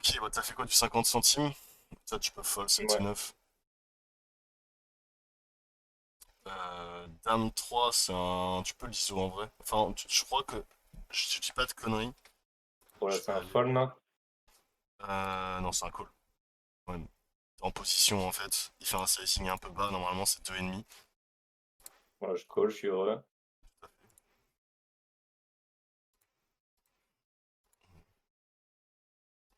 Ok, bah t'as fait quoi du 50 centimes? Ça, tu peux fold Ouais. 7-9. Dame 3, c'est un. Tu peux l'ISO en vrai. Enfin, je crois que. Je dis pas de conneries. Voilà, Je c'est vais un aller. fold, non? Non, c'est un call. Ouais. T'es en position en fait. Il fait un sizing un peu bas. Normalement, c'est 2,5. Voilà, je call, je suis heureux.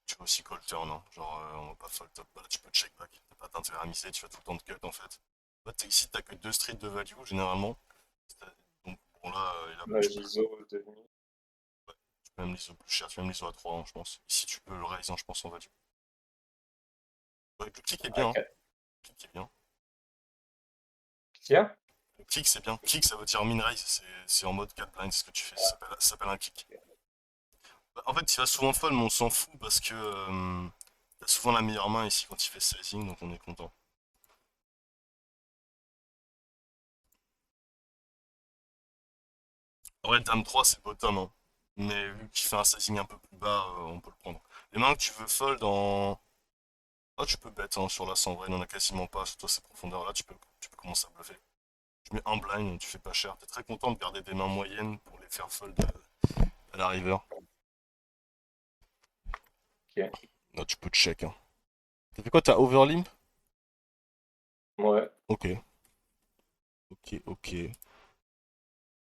Tu peux aussi call turn, hein. Genre, on va pas fold top. Là, tu peux check back. T'as pas d'intérêt à miser. Tu fais tout le temps de cut en fait. En fait, ici, t'as que deux streets de value généralement. Donc, bon, là, Là, tu peux. j'ISO aux demi. Ouais, tu peux même l'ISO plus cher. Tu peux même l'ISO à 3, hein, je pense. Ici, tu peux le raise, hein, je pense, en value. Ouais, le click est À bien, hein. 4. Le click est bien. Tiens? Click, c'est bien. Click, ça veut dire min raise. C'est en mode 4 blind, ce que tu fais. Ça s'appelle un click. Bah, en fait, il va souvent fold, mais on s'en fout parce que t'as souvent la meilleure main ici quand il fait sizing, donc on est content. En vrai, Dame 3, c'est bottom, hein. Mais vu qu'il fait un sizing un peu plus bas, on peut le prendre. Les mains que tu veux fold en. Ah, tu peux bet hein, sur l'as en vrai, il n'en a quasiment pas. Sur toi, ces profondeurs-là, tu peux commencer à bluffer. Tu mets un blind, tu fais pas cher. T'es très content de garder des mains moyennes pour les faire fold à la river. Ok. Là, tu peux check, hein. T'as fait quoi? T'as overlimp? Ouais. Ok, ok.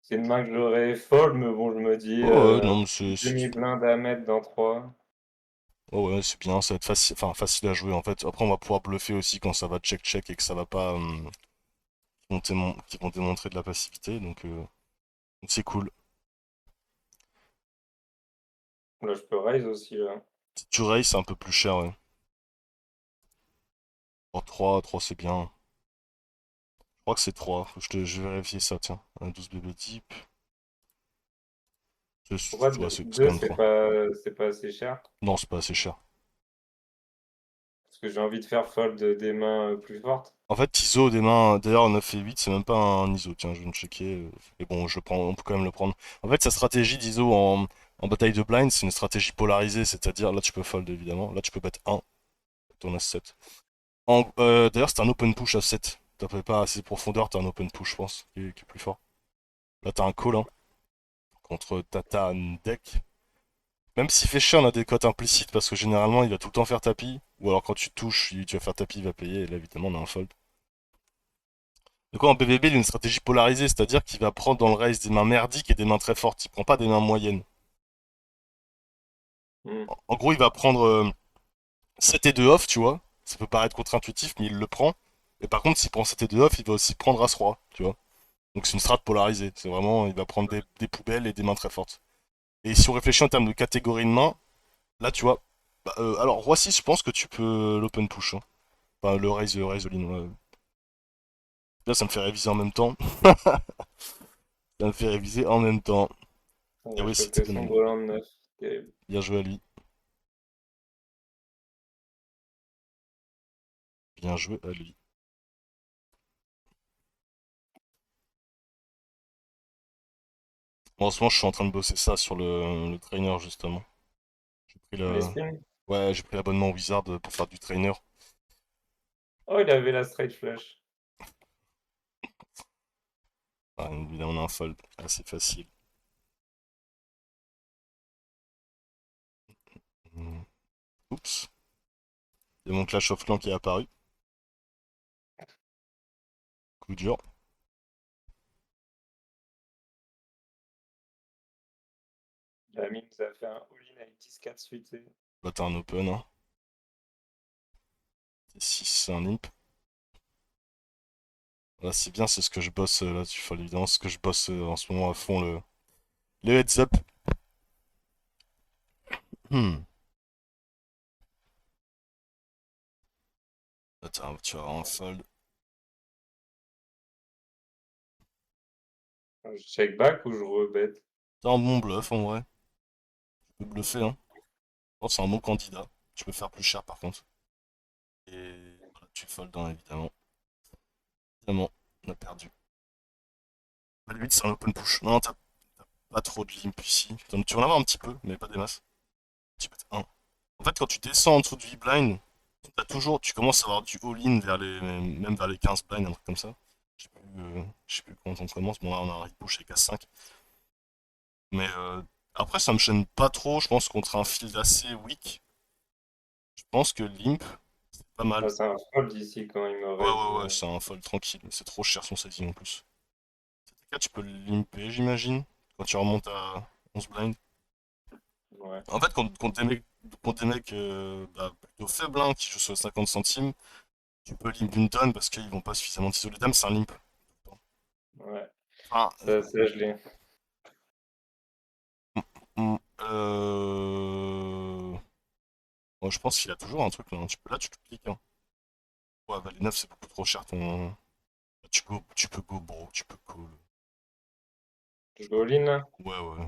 C'est une main que j'aurais fold, mais bon, je me dis, Oh ouais, non, mais demi-blind à mettre dans 3. oh ouais, c'est bien, ça va être facile, enfin, facile à jouer en fait. Après, on va pouvoir bluffer aussi quand ça va check-check et que ça va pas. Qui vont démontrer de la passivité, donc c'est cool. Là, je peux raise aussi, là. Si tu raise, c'est un peu plus cher, ouais. Oh, 3 c'est bien. Je crois que c'est 3. Je vais vérifier ça, tiens. Un 12 bébé deep. Pourquoi Ouais, c'est quand 2, même 3. c'est pas assez cher? Non, c'est pas assez cher. Parce que j'ai envie de faire fold des mains plus fortes. En fait, ISO des mains, d'ailleurs, 9 et 8, c'est même pas un ISO. Tiens, je vais me checker. Et bon, on peut quand même le prendre. En fait, sa stratégie d'ISO en bataille de blind, c'est une stratégie polarisée. C'est-à-dire, là, tu peux fold évidemment. Là, tu peux battre 1, ton as 7. D'ailleurs, c'est un open push à 7. T'as pas assez de profondeur, t'as un open push, je pense, qui est plus fort. Là, t'as un call hein, contre Tata Deck. Même s'il fait cher, on a des cotes implicites parce que généralement, il va tout le temps faire tapis. Ou alors, quand tu touches, tu vas faire tapis, il va payer. Et là, évidemment, on a un fold. Du coup, en BBB, il a une stratégie polarisée, c'est-à-dire qu'il va prendre dans le race des mains merdiques et des mains très fortes. Il prend pas des mains moyennes. Hmm. En gros, il va prendre 7 et 2 off, tu vois. Ça peut paraître contre-intuitif, mais il le prend. Et par contre, s'il prend 7 et 2 off, il va aussi prendre As-Roi, tu vois. Donc c'est une strat polarisée. C'est vraiment, il va prendre des poubelles et des mains très fortes. Et si on réfléchit en termes de catégorie de mains, là, tu vois. Bah, alors, Roi 6, je pense que tu peux l'open push, hein. Enfin, le raise all-in, ouais. Là, ça me fait réviser en même temps. Ça me fait réviser en même temps. On Et va oui, c'était choper bonne son année. volant de 9. Terrible. Bien joué à lui. Bien joué à lui. Bon, en ce moment, je suis en train de bosser ça sur le trainer, justement. J'ai pris Les le... spins? Ouais, j'ai pris l'abonnement Wizard pour faire du trainer. Oh, il avait la straight flush. Ah, évidemment, on a un fold assez facile. Hmm. Oups. Il y a mon Clash of Clans qui est apparu. Coup dur. La mine nous a fait un all-in avec 10-4 suité. Là, t'as un open, hein. 6, c'est un imp. Là, c'est bien, c'est ce que je bosse. Là, tu fais évidemment ce que je bosse en ce moment à fond, le heads up. Hmm. Là, tu vas avoir un fold. Je check back ou je rebête? T'as un bon bluff, en vrai. Tu peux bluffer, hein. Je pense que c'est un bon candidat. Tu peux faire plus cher, par contre. Et voilà, tu fold, hein, évidemment. Évidemment, on a perdu. À la limite, c'est un open push. Non, t'as pas trop de limp ici. Tu vas en avoir un petit peu, mais pas des masses. Tu peux être 1. En fait, quand tu descends en dessous du blind, tu commences à avoir du all-in même vers les 15 blinds, un truc comme ça. Je sais plus quand on commence. Bon, là, on a un rate push avec As5. Mais après, ça me gêne pas trop. Je pense contre un field assez weak. Je pense que Limp, c'est pas mal. Bah, c'est un fold ici quand il me Ouais, raise. ouais, ouais, c'est un fold tranquille. C'est trop cher son sizing en plus. CTK, tu peux le limper, j'imagine, quand tu remontes à 11 blind. Ouais. En fait, contre des mecs bah, plutôt faibles, hein, qui jouent sur 50 centimes, tu peux limp une tonne parce qu'ils vont pas suffisamment t'isoler. Dame, c'est un limp. Ouais. Enfin, Ça, je l'ai. mm, moi, je pense qu'il a toujours un truc là, hein. Là, tu te cliques. Hein. Ouais, Valet 9, c'est beaucoup trop cher ton. Tu peux go bro, tu peux call. Je go all-in là? Ouais, ouais.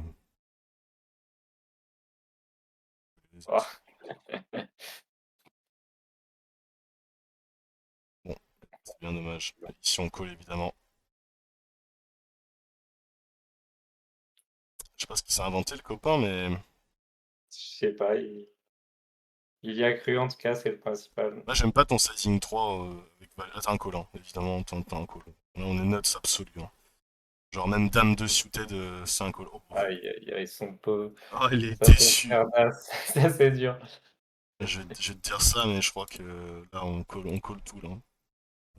Ah. Bon, c'est bien dommage. Ici, on call évidemment. Je sais pas ce qu'il s'est inventé le copain, mais. Je sais pas, il y a cru en tout cas, c'est le principal. Là, j'aime pas ton sizing 3 avec Valet. Là, t'as un call, hein. Évidemment, t'as un call. Là, on est nuts absolu. Hein. Genre, même Dame 2 suited, c'est un call. Oh, oh. Aïe, aïe, aïe, ils sont pauvres. Ah, il est Ça peut déçu. faire d'as. Ça, c'est dur. Je vais te dire ça, mais je crois que là, on call tout, là.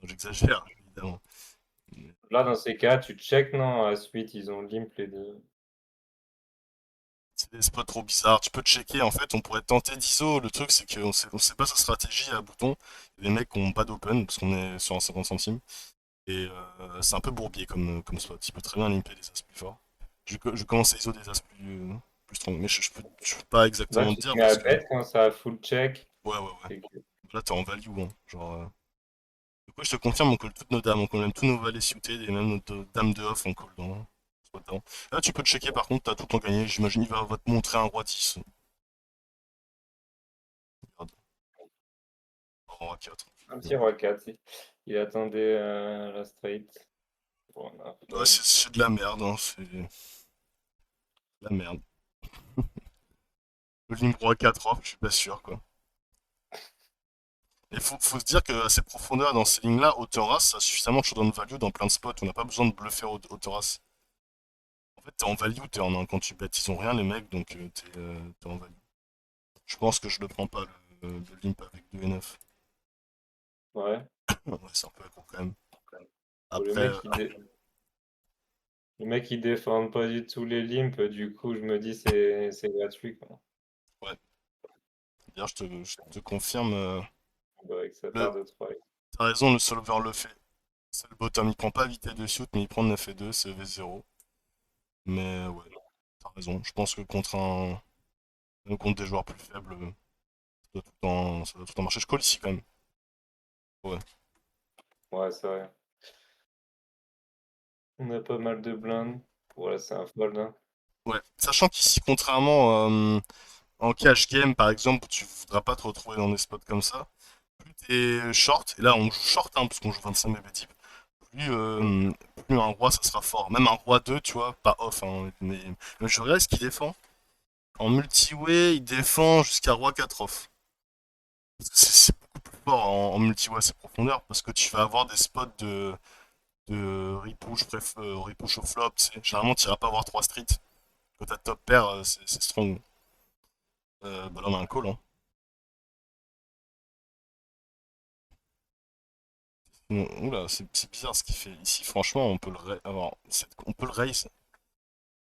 J'exagère, évidemment. Mais Là, dans ces cas, tu check, non? À suite, ils ont limp les deux. c'est des spots trop bizarres. Tu peux checker, en fait, on pourrait tenter d'ISO. Le truc, c'est on sait pas sa stratégie à bouton. Les mecs ont pas d'open, parce qu'on est sur un 50 centimes. Et c'est un peu bourbier comme spot. Il peut très bien limper des as plus forts. Je commence à ISO des as plus strong. Mais je peux pas Là, exactement te tu te dire mets à parce que. bet quand ça a full check. Ouais, ouais, ouais. C'est que- Là, t'es en value, hein. Genre. Du coup, je te confirme, on colle toutes nos dames. On colle même tous nos valets suited et même notre dame de off, on colle dans. Soit dedans. Là, tu peux te checker par contre, t'as tout le temps gagné. J'imagine va te montrer un roi 10. Regarde, un roi 4. Un petit roi 4. Il attendait la straight. Bon, on a Ouais, fold. c'est de la merde, hein. C'est de la merde. Le limp roi 4 off, je suis pas sûr, quoi. Et faut se dire qu'à ces profondeurs dans ces lignes-là, hauteur as, ça a suffisamment de showdown value dans plein de spots. On n'a pas besoin de bluffer hauteur as. En fait, t'es en value, t'es en 1 quand tu bêtes. Ils ont rien, les mecs, donc t'es en value. Je pense que je le prends pas, le limp avec 2 et 9. Ouais. Ouais, c'est un peu gros quand même. Bon, Après, les mecs, ils défendent pas du tout les limps. Du coup, je me dis, c'est gratuit, quoi. ouais, d'ailleurs, je te confirme, Bah, avec sa le, paire de 3. t'as raison, le solver le fait. C'est le bottom, il prend pas vité de shoot, mais il prend 9 et 2, c'est V0. Mais ouais, t'as raison. Je pense que contre des joueurs plus faibles, ça doit tout le temps marcher. Je colle ici quand même. Ouais. Ouais, c'est vrai. On a pas mal de blindes. Voilà, c'est un fold, hein. Ouais. Sachant qu'ici, contrairement en cash game, par exemple, où tu voudras pas te retrouver dans des spots comme ça, plus t'es short, et là on joue short, hein, parce qu'on joue 25 BB deep, plus, Mm. plus un roi ça sera fort. Même un roi 2 tu vois, pas off, hein, mais je regarde ce qu'il défend. En multi-way, il défend jusqu'à roi 4 off. C'est beaucoup plus fort en multi-way à ses profondeurs, parce que tu vas avoir des spots de repush, bref, repush au flop, tu sais. Généralement, tu iras pas avoir 3 streets. Quand t'as top pair, c'est strong. Bah là, on a un call, hein. Oula, c'est bizarre ce qu'il fait. Ici, franchement, on peut le raise.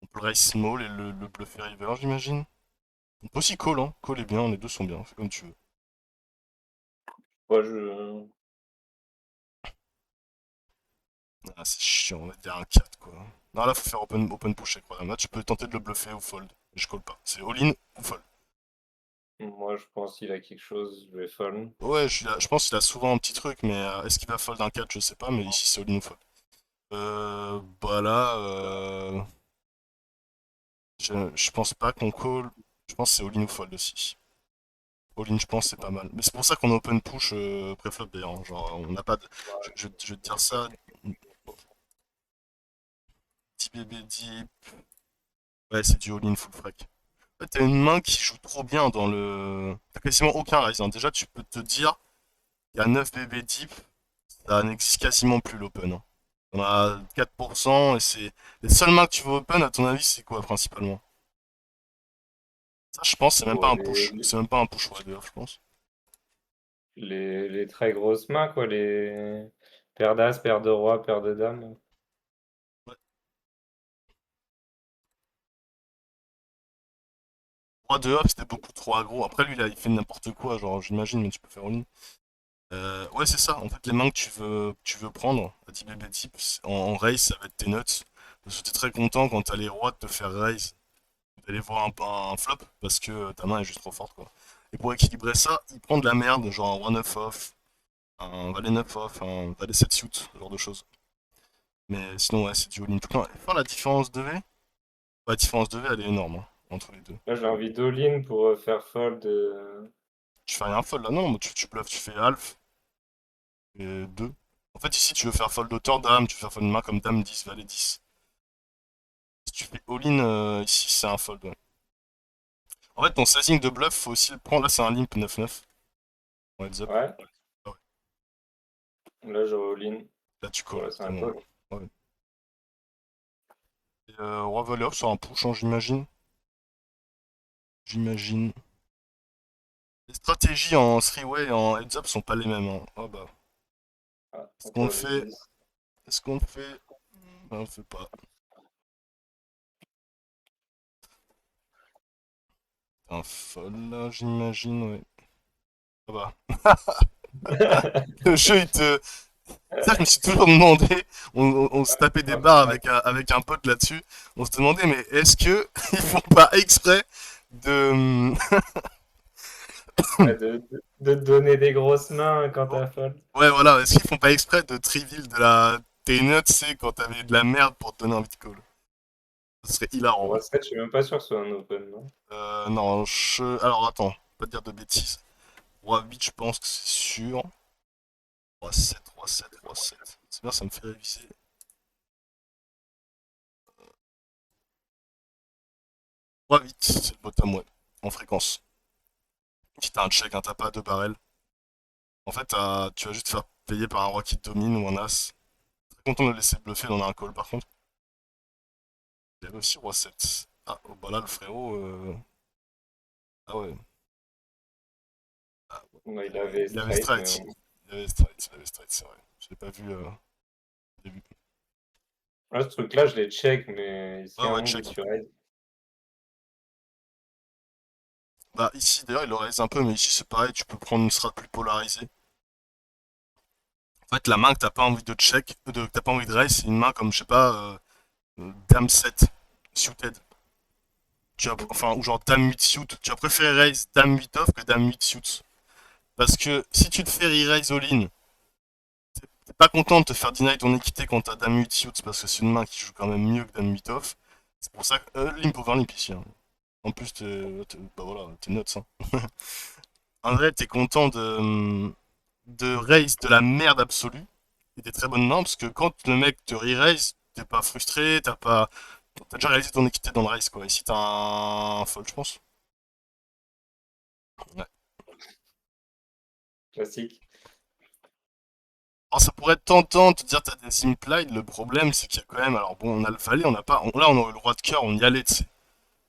On peut le raise small et le bluffer river, j'imagine. On peut aussi call, hein. Call est bien, les deux sont bien. Fais comme tu veux. Moi, je... Ah, c'est chiant, on va dire un 4 quoi. Non, là, faut faire open push avec Rodham. Là, tu peux tenter de le bluffer ou fold. Et je call pas. C'est all-in ou fold. Moi, je pense qu'il a quelque chose. Je vais fold. Ouais, je pense qu'il a souvent un petit truc, mais est-ce qu'il va fold un 4, je sais pas, mais ici, c'est all-in ou fold. Bah là, je pense pas qu'on call. Je pense que c'est all-in ou fold aussi. All-in, je pense, c'est pas mal. Mais c'est pour ça qu'on a open push préflop d'ailleurs. Hein. Genre, on n'a pas de. Je vais te dire ça. 10 BB deep. Ouais, c'est du all-in full frag. fait, t'as une main qui joue trop bien dans le. T'as quasiment aucun raise, hein. Déjà, tu peux te dire qu'il y a 9 bébés deep, ça n'existe quasiment plus l'open, hein. On a 4% et c'est. Les seules mains que tu veux open, à ton avis, c'est quoi principalement? Ça, je pense, c'est même pas Bon, un push. C'est même pas un push, ouais, d'ailleurs, je pense. les très grosses mains, quoi, les paires d'as, paires de rois, paires de dames. Ouais. Roi de hop, c'était beaucoup trop aggro. Après, lui, là, il fait n'importe quoi, genre, j'imagine, mais tu peux faire all-in. Ouais, c'est ça. En fait, les mains que tu veux prendre, à 10 bébés deep, en raise, ça va être tes nuts. Parce que t'es très content quand t'as les rois de te faire raise, d'aller voir un flop, parce que ta main est juste trop forte, quoi. Et pour équilibrer ça, il prend de la merde, genre un roi 9 off, un valet 9 off, un valet 7 suit, ce genre de choses. Mais sinon, ouais, c'est du all-in tout le temps. Et faire la différence de V, la différence de V, elle est énorme, hein, entre les deux. Là, j'ai envie d'all-in pour faire fold. Tu fais rien fold là, non, tu bluffes, tu fais half et 2. En fait, ici, tu veux faire fold d'auteur dame, tu veux faire fold une main comme dame 10 valet 10. Si tu fais all-in, ici, c'est un fold, ouais. En fait, ton sizing de bluff, faut aussi le prendre. Là, c'est un limp 9-9. En heads up. Ouais, Ah ouais. là, j'aurais all-in. Là, tu calls, Ouais, c'est un vraiment. call. Ouais. Et roi volley off sur un push, hein, j'imagine. J'imagine. Les stratégies en three-way et en heads up sont pas les mêmes, hein. Ah bah. Ah, Est-ce qu'on le encore fait? V10. Est-ce qu'on le fait? Bah, on le fait pas. Un fold là, j'imagine, ouais. Ah bah. Le jeu, il te. Ça, je me suis toujours demandé, on se tapait des Ah, barres ah, avec un pote là-dessus, on se demandait, mais est-ce que ils font pas exprès de. ouais, de te donner des grosses mains quand t'as fold. Ouais, voilà, est-ce qu'ils font pas exprès de trivial de la. Tes notes, c'est quand t'avais de la merde pour te donner envie de call. Ce serait hilarant. Roi 7, je suis même pas sûr que ce soit un open, non? Non, Alors attends, pas te dire de bêtises. Roi 8, je pense que c'est sûr. Roi 7, Roi 7, Roi 7. C'est bien, ça me fait réviser. Roi 8, c'est le bottom, ouais, en fréquence. Si t'as un check, un t'as pas deux barrels. En fait, tu vas juste te faire payer par un roi qui te domine ou un as. Très content de le laisser bluffer, on a un call par contre. Il avait aussi roi 7. Ah, oh, bah là, le frérot. Ah ouais. Ah, ouais. Non, il Ouais, avait il avait straight, mais straight. bon. Il avait straight, c'est vrai. Je l'ai pas vu au début. Là, ce truc-là, je l'ai check, mais ici, Ouais, un ouais, monde où check. tu raises. Bah, ici, d'ailleurs, il le raise un peu, mais ici, c'est pareil, tu peux prendre une strat plus polarisée. En fait, la main que t'as pas envie de check, que t'as pas envie de raise, c'est une main comme, je sais pas, Dame 7, suited. Enfin, ou genre Dame 8 suit. Tu vas préférer raise Dame 8 off que Dame 8 suit. Parce que si tu te fais re-raise all-in, t'es pas content de te faire deny ton équité quand t'as Dame 8 suit, parce que c'est une main qui joue quand même mieux que Dame 8 off. C'est pour ça que. Limp over limp ici, hein. En plus, bah voilà, t'es nuts, hein. En vrai, t'es content de raise de la merde absolue et des très bonnes mains, parce que quand le mec te re-raise, t'es pas frustré, t'as déjà réalisé ton équité dans le race, quoi. Ici, t'as un fold, je pense. Ouais. Classique. Alors, ça pourrait être tentant de te dire t'as des implied, le problème, c'est qu'il y a quand même. Alors, bon, on a le valet, on a pas. Là, on a le roi de cœur, on y allait, tu sais.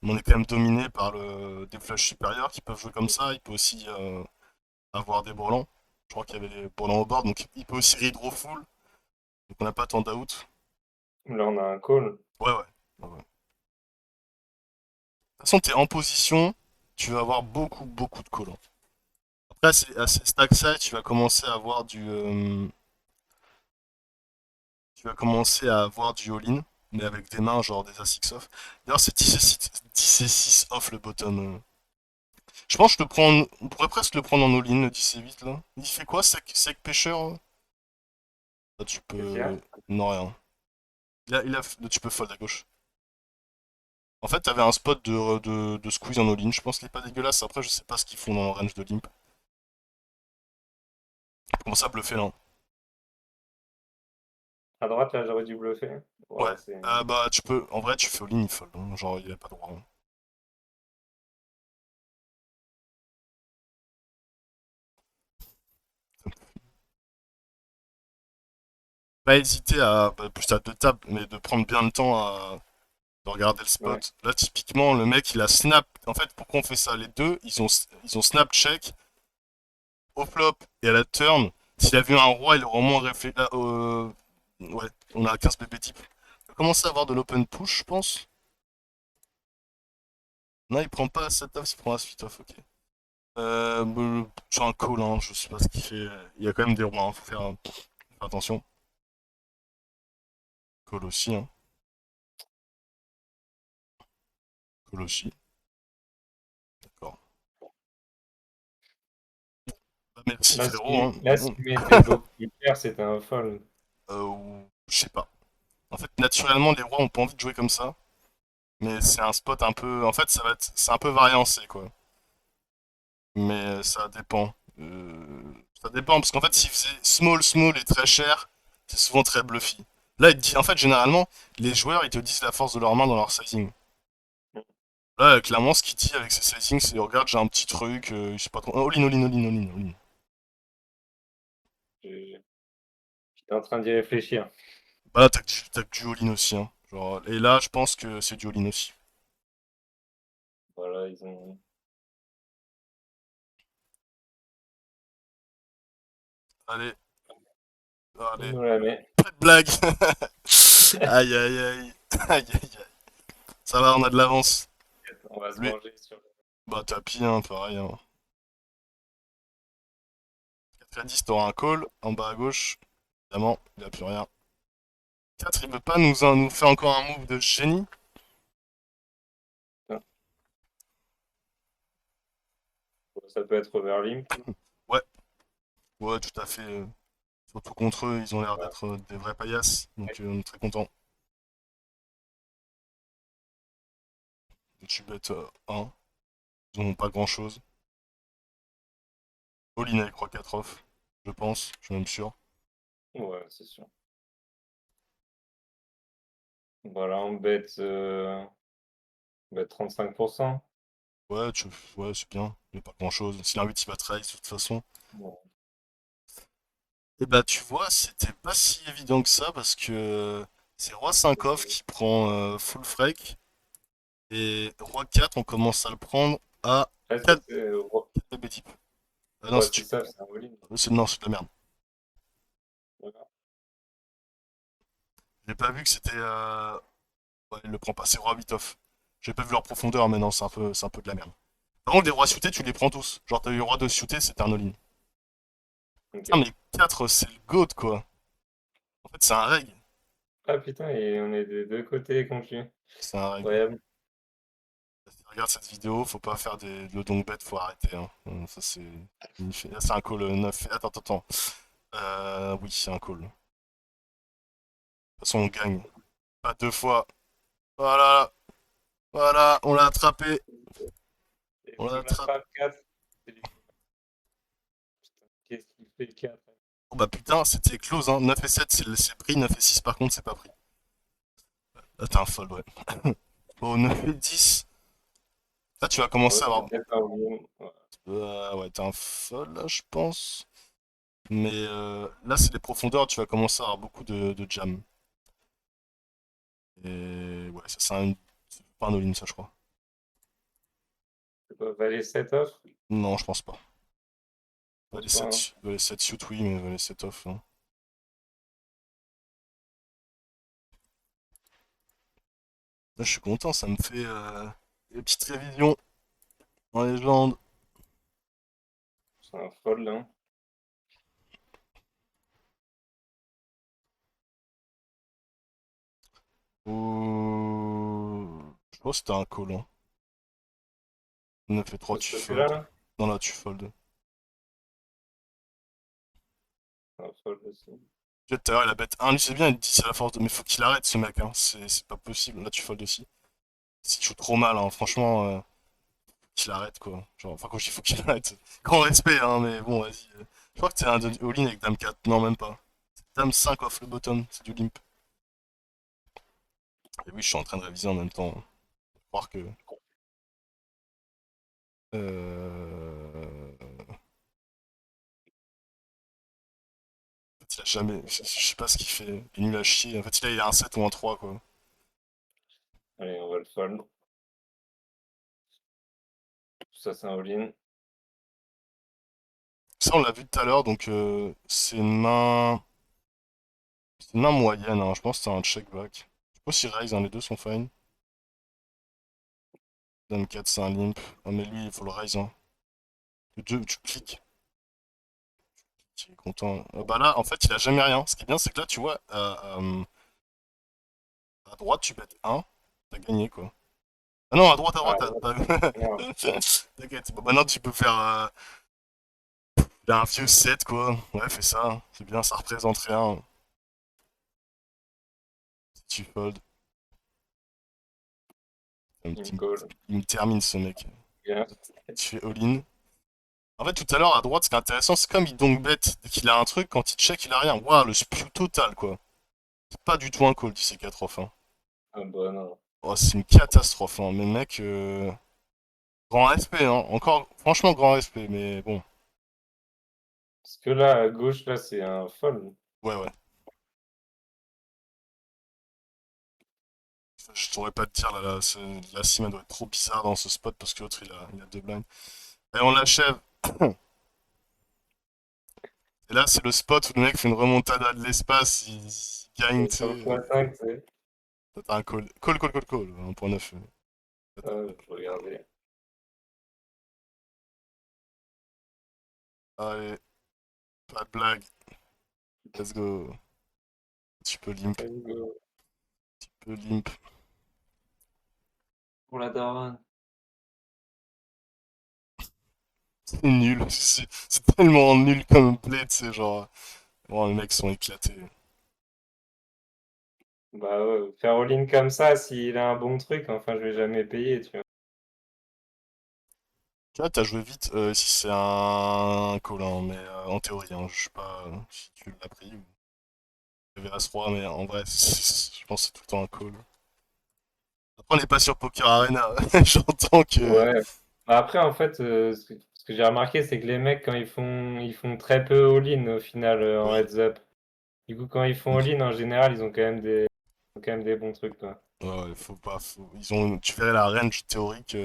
Mais on est quand même dominé par des flashs supérieurs qui peuvent jouer comme ça. Il peut aussi avoir des brelans. Je crois qu'il y avait des brelans au board, donc il peut aussi redraw full. Donc, on n'a pas tant d'out. Là, on a un call. Ouais, ouais. Ouais, ouais. De toute façon, t'es en position, tu vas avoir beaucoup, beaucoup de collants. Après, à ces stacks-là, tu vas commencer à avoir du all-in, mais avec des mains genre des As-X off. D'ailleurs, c'est 10 et 6 off le bottom. Je pense que on pourrait presque le prendre en all-in, le 10 et 8 là. Il fait quoi, sec pêcheur? Là, tu Qu'est-ce qu'il y a? peux. Non, rien. Là, tu peux fold à gauche. En fait, t'avais un spot de squeeze en all-in. Je pense qu'il est pas dégueulasse. Après, je sais pas ce qu'ils font dans le range de limp. Comment ça bluffer là, hein. À droite, là, j'aurais dû bluffer. Ouais. Ouais, c'est... Ah bah, tu peux. En vrai, tu fais all-in, il fold, hein. Genre, il a pas droit, hein. pas hésiter à, plus à deux tables, mais de prendre bien le temps de regarder le Ouais. spot. Là, typiquement, le mec, il a snap. En fait, pourquoi on fait ça? Les deux, ils ont snap check au flop et à la turn. S'il a vu un roi, il aurait au moins réfléchi. Ouais, on a 15 bébés type. Il va commencer à avoir de l'open push, je pense. Non, il prend pas cette off, il prend la suite off, ok. Sur un call, hein, je sais pas ce qu'il fait. Il y a quand même des rois, hein, faut faire attention. Call aussi, hein. Call aussi, d'accord. Bah, merci frérot, hein. Là, ce qui m'était beaucoup plus clair, c'était un fold. Je sais pas. En fait, naturellement, les rois ont pas envie de jouer comme ça. Mais c'est un spot un peu. En fait, c'est un peu variancé, quoi. Mais ça dépend. Ça dépend, parce qu'en fait, s'il faisait small, small et très cher, c'est souvent très bluffy. Là, il te dit, en fait, généralement, les joueurs, ils te disent la force de leur main dans leur sizing. Là, clairement, ce qu'il dit avec ses sizing, c'est regarde, j'ai un petit truc, je sais pas trop. All in, all in, all in, all in, all in. Je- J'étais en train d'y réfléchir. Bah là, t'as que du all in aussi, hein. Genre, et là, je pense que c'est du all in aussi. Voilà, ils ont. Allez, Ils allez. nous la met. Pas de blague. Aïe, aïe, aïe. Aïe, aïe, aïe. Ça va, on a de l'avance. On va se Lui, manger sur. bah tapis, hein, pareil, hein. 4 à 10, t'auras un call. En bas à gauche, évidemment, il a plus rien. 4, il veut pas nous faire encore un move de génie. Ah, ça peut être overlimp. Ouais, ouais, tout à fait. Surtout contre eux, ils ont l'air Ouais. d'être des vrais paillasses. Donc on est très content. Tu bêtes 1. Ils ont pas grand chose. All-in avec Roi 4 off, je pense, je suis même sûr. Ouais, c'est sûr. Voilà, on bet 35%. Ouais, ouais c'est bien. Il n'y a pas grand chose. S'il a un 8, il va trade de toute façon. Bon. Et bah, tu vois, c'était pas si évident que ça parce que c'est Roi 5 off qui prend full freak. Et Roi 4, on commence à le prendre à Après, ça, 4 c'est bébés type. Ah non, roi si tu... 6 off, c'est un all-in. Non, c'est de la merde. Voilà. J'ai pas vu que c'était. Ouais, il le prend pas, c'est Roi 8 off. J'ai pas vu leur profondeur, mais non, c'est un peu de la merde. Par contre, les rois suités, tu les prends tous. Genre, t'as eu Roi 2 suité, c'était un all-in. Putain, Ok. mais 4, c'est le GOAT, quoi. En fait, c'est un reg. Ah putain, et on est des deux côtés contre lui. C'est un reg. Incroyable. Si tu regardes cette vidéo, faut pas faire le donk bet, faut arrêter. Hein. Ça, c'est. Là, c'est un call 9. Attends, attends, attends. Oui, c'est un call. De toute façon, on gagne. Pas deux fois. Voilà, voilà, on l'a attrapé. Et On l'a si on attrapé. l'attrape 4, c'est lui. Putain, qu'est-ce qu'il fait 4? Oh bah putain, c'était close, hein. 9 et 7, c'est pris. 9 et 6, par contre, c'est pas pris. Là, t'as un fold, ouais. Bon, 9 et 10. Là, tu vas Ouais, commencer à c'est avoir. peut-être un all-in. Ouais. Ouais, t'as un fold, là, je pense. Mais là, c'est les profondeurs, tu vas commencer à avoir beaucoup de jam. Et ouais, ça, c'est pas un all-in, ça, je crois. C'est pas valet 7 off? Je Non, je pense pas. pense pas, hein. Les 7 suit, oui, mais les 7 off, hein. Là, je suis content, ça me fait des petites révisions en légende. C'est un fold, hein. Je pense que c'était un call, hein. 9 et 3, De ce tu côté-là, fold. là, Non, là, tu fold. c'est un fold aussi. Tu vois, tout à l'heure, il a bet 1, lui, c'est bien, il dit c'est la force de. Mais faut qu'il arrête, ce mec, hein. C'est pas possible. Là, tu fold aussi. Si tu joues trop mal, hein, franchement, qu'il arrête, quoi. Genre, enfin, quand je dis faut qu'il arrête. Grand respect, hein, mais bon, vas-y. Je crois que t'es un all-in avec Dame 4. Non, même pas. Dame 5 off le bottom, c'est du limp. Et oui, je suis en train de réviser en même temps. Faut croire que. Euh... Il a jamais. Je sais pas ce qu'il fait. Il est nul à chier. En fait, il a un 7 ou un 3 quoi. Allez, on va le fold. Ça, c'est un all-in. Ça, on l'a vu tout à l'heure, donc c'est une main. C'est une main moyenne, hein. Je pense que c'est un check back. Je sais pas si raise, hein, les deux sont fine. Dame 4, c'est un limp. Ah, mais lui, il faut le raise, hein. Le 2, tu cliques. Tu es content. Bah là, en fait, il a jamais rien. Ce qui est bien, c'est que là, tu vois, à droite, tu bêtes 1, t'as gagné, quoi. Ah non, à Ah, droite, non. T'inquiète. Bon, maintenant, tu peux faire. Il a un vieux 7, quoi. Ouais, fais ça. C'est bien, ça représente rien. Si tu fold. Il me call. Il me termine, ce mec. Bien. Tu fais all-in. En fait, tout à l'heure, à droite, ce qui est intéressant, c'est comme il donc bête, dès qu'il a un truc, quand il check, il a rien. Waouh, le spew total, quoi. C'est pas du tout un call, tu sais, 4 off, hein. Ah bah non. Oh, c'est une catastrophe, hein. Mais mec, grand respect, hein. Encore, franchement, grand respect, mais bon. Parce que là, à gauche, là, c'est un fold. Ouais, ouais. Je saurais pas te dire, là, la sim, elle doit être trop bizarre dans ce spot parce que l'autre, il a deux blinds. Et on l'achève. Et là, c'est le spot où le mec fait une remontada de l'espace, il gagne, tu Sur le sais. point 5, tu sais. T'as un call. Call, call, call, call. 1.9. Je regardais. Allez, pas de blague. Let's go. Tu peux limp. Let's go. Tu peux limp. Pour la daronne. C'est nul. C'est tellement nul comme play, tu sais, genre. Bon, les mecs sont éclatés. Bah ouais, faire all-in comme ça, s'il a un bon truc, enfin, je vais jamais payer, tu vois. Tu vois, t'as joué vite si c'est un call, hein, mais en théorie, hein, je sais pas si tu l'as pris ou tu avais As-Roi, mais en vrai, je pense que c'est tout le temps un call. Après, on n'est pas sur Poker Arena. J'entends que. Ouais. Bah après, en fait, ce que j'ai remarqué, c'est que les mecs, quand ils font très peu all-in au final en Oui. heads up. Du coup, quand ils font Ok. all-in, en général, ils ont quand même des bons trucs, quoi. Ouais, ouais, faut pas. Ils ont. Tu verrais la range théorique.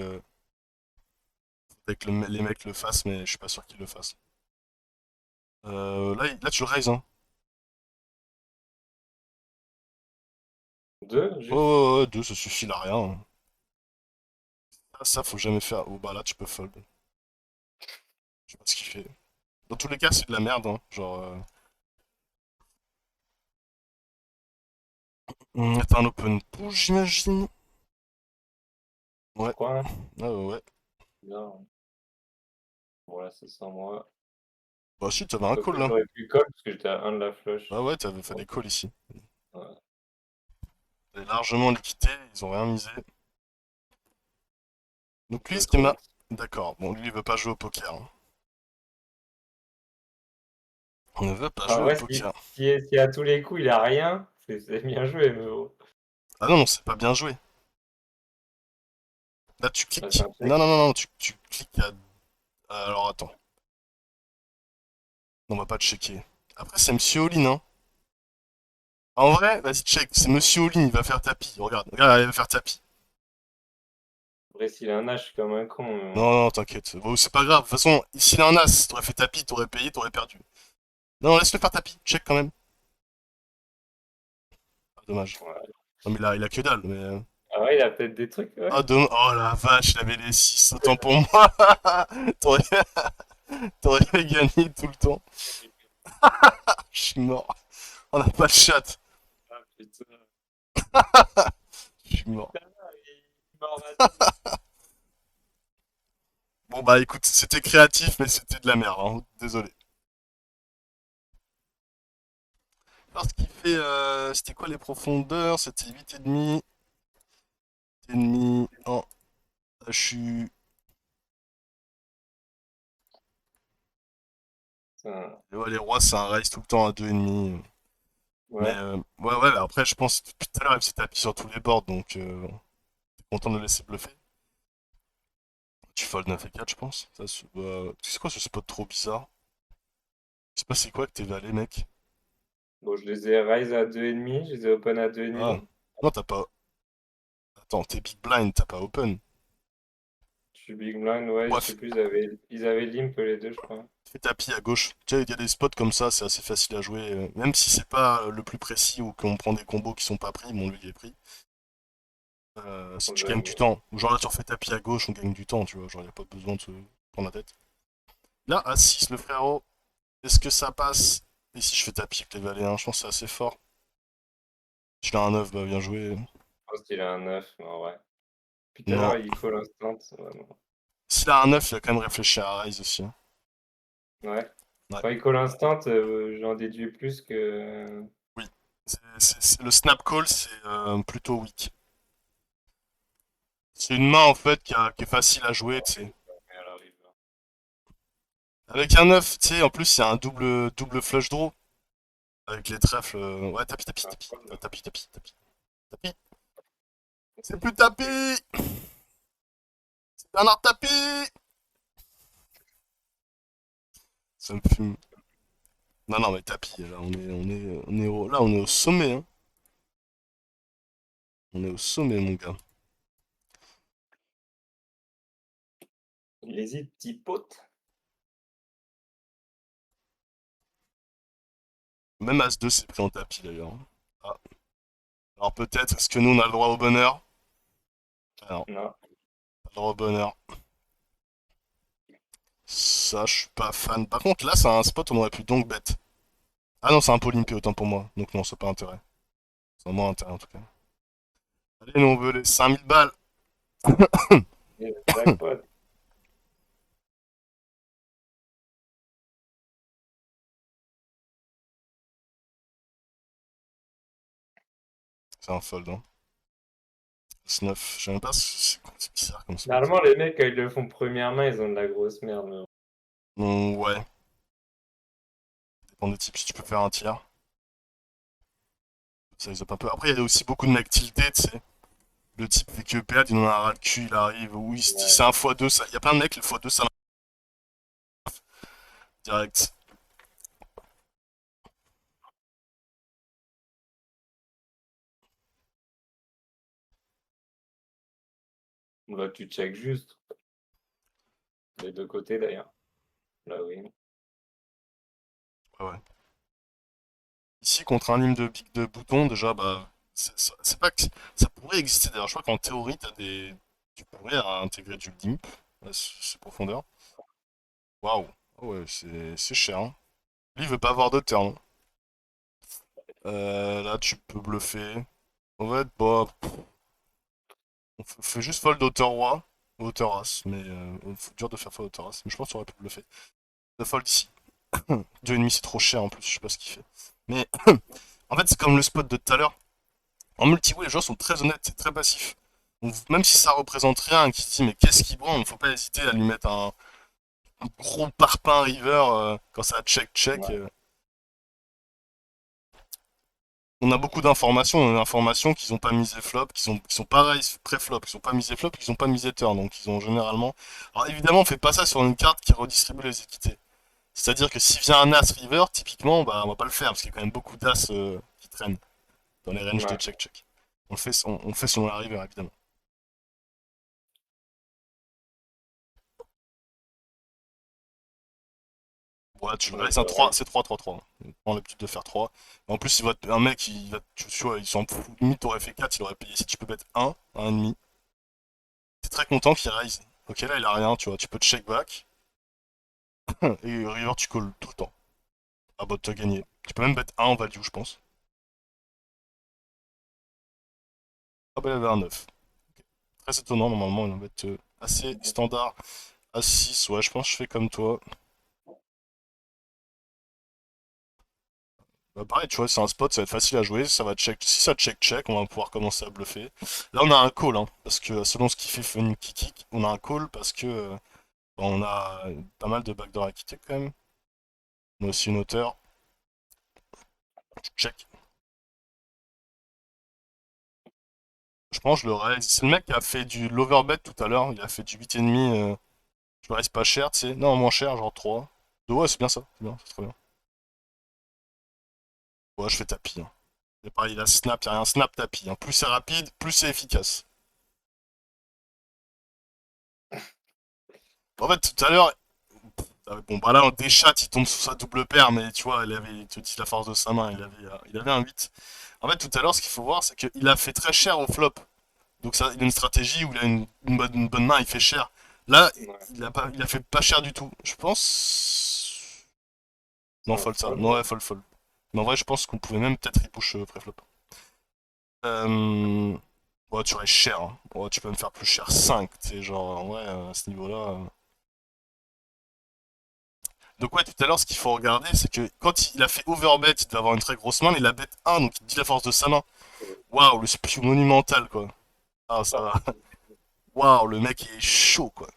Faudrait que les mecs le fassent, mais je suis pas sûr qu'ils le fassent. Là, tu le raises, hein. Deux, Ouais, juste? ouais, ouais, deux, ça suffit là, rien, hein. Ça, faut jamais faire. Oh, bah là, tu peux fold. Je sais pas ce qu'il fait. Dans tous les cas, c'est de la merde, hein. Genre. T'as un open push, j'imagine. Je Ouais. crois, hein. Ah, ouais, ouais. Bien. Voilà, c'est sans moi. Bah, si, t'avais un call Quoique là. j'aurais pu call parce que j'étais à un de la Ah flush. ouais, t'avais fait Bon, des calls ici. ouais. T'avais largement liquidé, ils ont rien misé. Donc lui, Je ce qui m'a. call. D'accord, bon, lui, il veut pas jouer au poker, hein. On ne veut pas En jouer au vrai, poker. si à tous les coups il a rien, c'est bien joué, mais bon. Ah non, non, c'est pas bien joué. Là, tu Bah, c'est cliques. un check. Non, non, non, non, tu cliques à. Alors, attends. On va pas checker. Après, c'est Monsieur Olin, hein. En vrai, vas-y, check. C'est Monsieur Olin, il va faire tapis. Regarde, regarde, il va faire tapis. Après, s'il a un âge, je suis comme un con, mais bon. Non, non, t'inquiète. Bon, c'est pas grave. De toute façon, s'il a un as, t'aurais fait tapis, t'aurais payé, t'aurais perdu. Non, laisse-le faire tapis. Check quand même. Ah, dommage. Ouais. Non, mais il a que dalle. Mais... Ah ouais, il a peut-être des trucs, Ah, ouais. oh la vache, il avait les 6. Autant pour moi. T'aurais t'aurais gagné tout le temps. Je suis mort. On n'a pas de chat. Ah putain. Je suis mort. Putain, il mord à tout. Bon, bah écoute, c'était créatif, mais c'était de la merde, hein. Désolé. Alors, ce qui fait. C'était quoi les profondeurs? C'était 8,5. 8,5. En HU. Putain. Et ouais, les rois, c'est un raise tout le temps à 2,5. Mais Ouais. ouais, ouais, bah après, je pense depuis tout à l'heure, il s'est tapis sur tous les boards, donc t'es content de le laisser bluffer. Tu fold 9 et 4, je pense. Tu sais quoi ce spot trop bizarre? Je sais pas c'est quoi que t'es allé, mec. Bon, je les ai raise à 2,5, je les ai open à Ah. 2,5. Non, t'as pas. Attends, t'es big blind, t'as pas open. Je suis big blind, ouais, je Ouais, sais plus, ils avaient limp les deux, je crois. fais tapis à gauche. Tu sais, il y a des spots comme ça, c'est assez facile à jouer. Même si c'est pas le plus précis ou qu'on prend des combos qui sont pas pris, bon, lui il est pris. Tu gagnes du Ouais, temps. Genre là, tu refais tapis à gauche, on gagne du temps, tu vois. Genre, y a pas besoin de se prendre la tête. Là, à 6 le frérot, est-ce que ça passe? Et si je fais tapis avec les valets 1, je pense que c'est assez fort. Je l'ai un 9, bah bien joué. je pense qu'il a un 9, mais en vrai. Puis tout à Non. l'heure, il call instant. Ouais, non. S'il a un 9, il va quand même réfléchir à raise aussi, hein. Ouais. Ouais, Quand il call instant, j'en déduis plus que. oui. Le snap call, c'est plutôt weak. C'est une main en fait qui est facile à jouer, tu sais. Mais elle arrive. Avec un 9, tu sais, en plus, il y a un double flush draw. Avec les trèfles. Ouais, tapis, tapis, Ah, tapis. fold. Tapis, tapis, tapis. Tapis. C'est plus tapis! C'est Bernard Tapis! Ça me fume. Non, non, mais tapis, là, là, on est au sommet, hein. On est au sommet, mon gars. Il hésite, petit pote. Même As-2 c'est pris en tapis, d'ailleurs. Ah. Alors peut-être, est-ce que nous, on a le droit au bonheur? Alors, Non. pas le droit au bonheur. Ça, je suis pas fan. Par contre, là, c'est un spot où on aurait pu donc bet. Ah non, c'est un Polympé, autant pour moi. Donc non, c'est pas intérêt. C'est moins intérêt, en tout cas. Allez, nous, on veut les 5000 balles. Jackpot. C'est un fold, hein. 9. Je sais même pas si c'est bizarre comme spot. Normalement, les mecs, quand ils le font première main, ils ont de la grosse merde. Mais bon. Ouais, dépend des types. Si tu peux faire un tiers, ça les up un peu. Après, il y a aussi beaucoup de mecs tiltés, tu sais. Le type fait que perdre, il en a un ras le cul, il arrive. Oui, il se dit Ouais. c'est un x2. Ça... Il y a plein de mecs, le x2, ça direct. Là, tu check juste. Les deux côtés, d'ailleurs. Là, oui. Ouais, ouais. Ici, contre un ligne de bouton, déjà, bah. C'est pas que. Ça pourrait exister d'ailleurs. Je crois qu'en théorie, t'as des. Tu pourrais intégrer du limp à ces profondeurs. Waouh. Ah ouais, c'est cher, hein. Lui, il veut pas avoir de turn. Là, tu peux bluffer. En fait, bah. On fait juste fold hauteur roi. Hauteur as. Mais. C'est dur de faire fold hauteur as. Mais je pense que tu aurais pu bluffer. De fold ici. 2,5 c'est trop cher en plus, je sais pas ce qu'il fait. Mais. En fait, c'est comme le spot de tout à l'heure. En multi-way, les joueurs sont très honnêtes, c'est très passif. Donc, même si ça représente rien, qui se dit mais qu'est-ce qu'il branle, faut pas hésiter à lui mettre un gros parpaing river quand ça check. Ouais. On a beaucoup d'informations, on a d'informations qu'ils ont pas misé flop, qui sont pareils pré-flop, qui sont pas misé flop, qui ont pas misé turn, donc ils ont généralement. Alors évidemment, on fait pas ça sur une carte qui redistribue les équités. C'est-à-dire que s'il vient un as river, typiquement, bah on va pas le faire parce qu'il y a quand même beaucoup d'as qui traînent dans les ranges de Ouais. check. On fait selon la river évidemment. Ouais, tu le Ouais, raises je un le 3, raise. c'est 3-3-3. Il prend l'habitude de faire 3. En plus, il va un mec, tu vois, il s'en fout. Limite, t'aurais fait 4, il aurait payé. Si tu peux mettre 1,5, t'es très content qu'il raise. Ok, là, il a rien, tu vois. Tu peux te check back. Et river, tu calls tout le temps. À bot de te gagner. Tu peux même mettre 1 en value, je pense. Ah bah, il avait un 9. Ok. Très étonnant, normalement, il en va être assez standard. À 6, ouais, je pense que je fais comme toi. Bah pareil, tu vois, c'est un spot, ça va être facile à jouer, ça va check. Si ça check, on va pouvoir commencer à bluffer. Là, on a un call, hein, parce que selon ce qu'il fait Funky Kick, on a un call parce que on a pas mal de backdoor à quitter quand même. On a aussi une hauteur. Check. Je pense que je le raise. C'est le mec qui a fait du l'overbet tout à l'heure, il a fait du 8,5. Je le raise pas cher, tu sais. Non, moins cher, genre 3. Ouais, c'est bien ça, c'est bien, c'est très bien. Ouais, je fais tapis. Hein. C'est pareil, la snap, il y a un snap tapis. Hein. Plus c'est rapide, plus c'est efficace. En fait, tout à l'heure, bon, bah là, en déchat, il tombe sous sa double paire, mais tu vois, il te dit la force de sa main, il avait un 8. En fait, tout à l'heure, ce qu'il faut voir, c'est qu'il a fait très cher au flop. Donc ça, il a une stratégie où il a une bonne main, il fait cher. Là, Ouais, il a fait pas cher du tout. Je pense. c'est Non, un fold ça. fold. Non, ouais, fold, fold. Mais en vrai, je pense qu'on pouvait même peut-être repush préflop. Euh... Ouais, tu restes cher. Hein. Ouais, tu peux me faire plus cher 5, tu sais, genre, ouais, à ce niveau-là. Donc ouais, tout à l'heure, ce qu'il faut regarder, c'est que quand il a fait overbet, il devait avoir une très grosse main, il a bet 1, donc il dit la force de sa main. Waouh, le spew monumental, quoi. Ah, ça va. Parti. Waouh, le mec est chaud, quoi.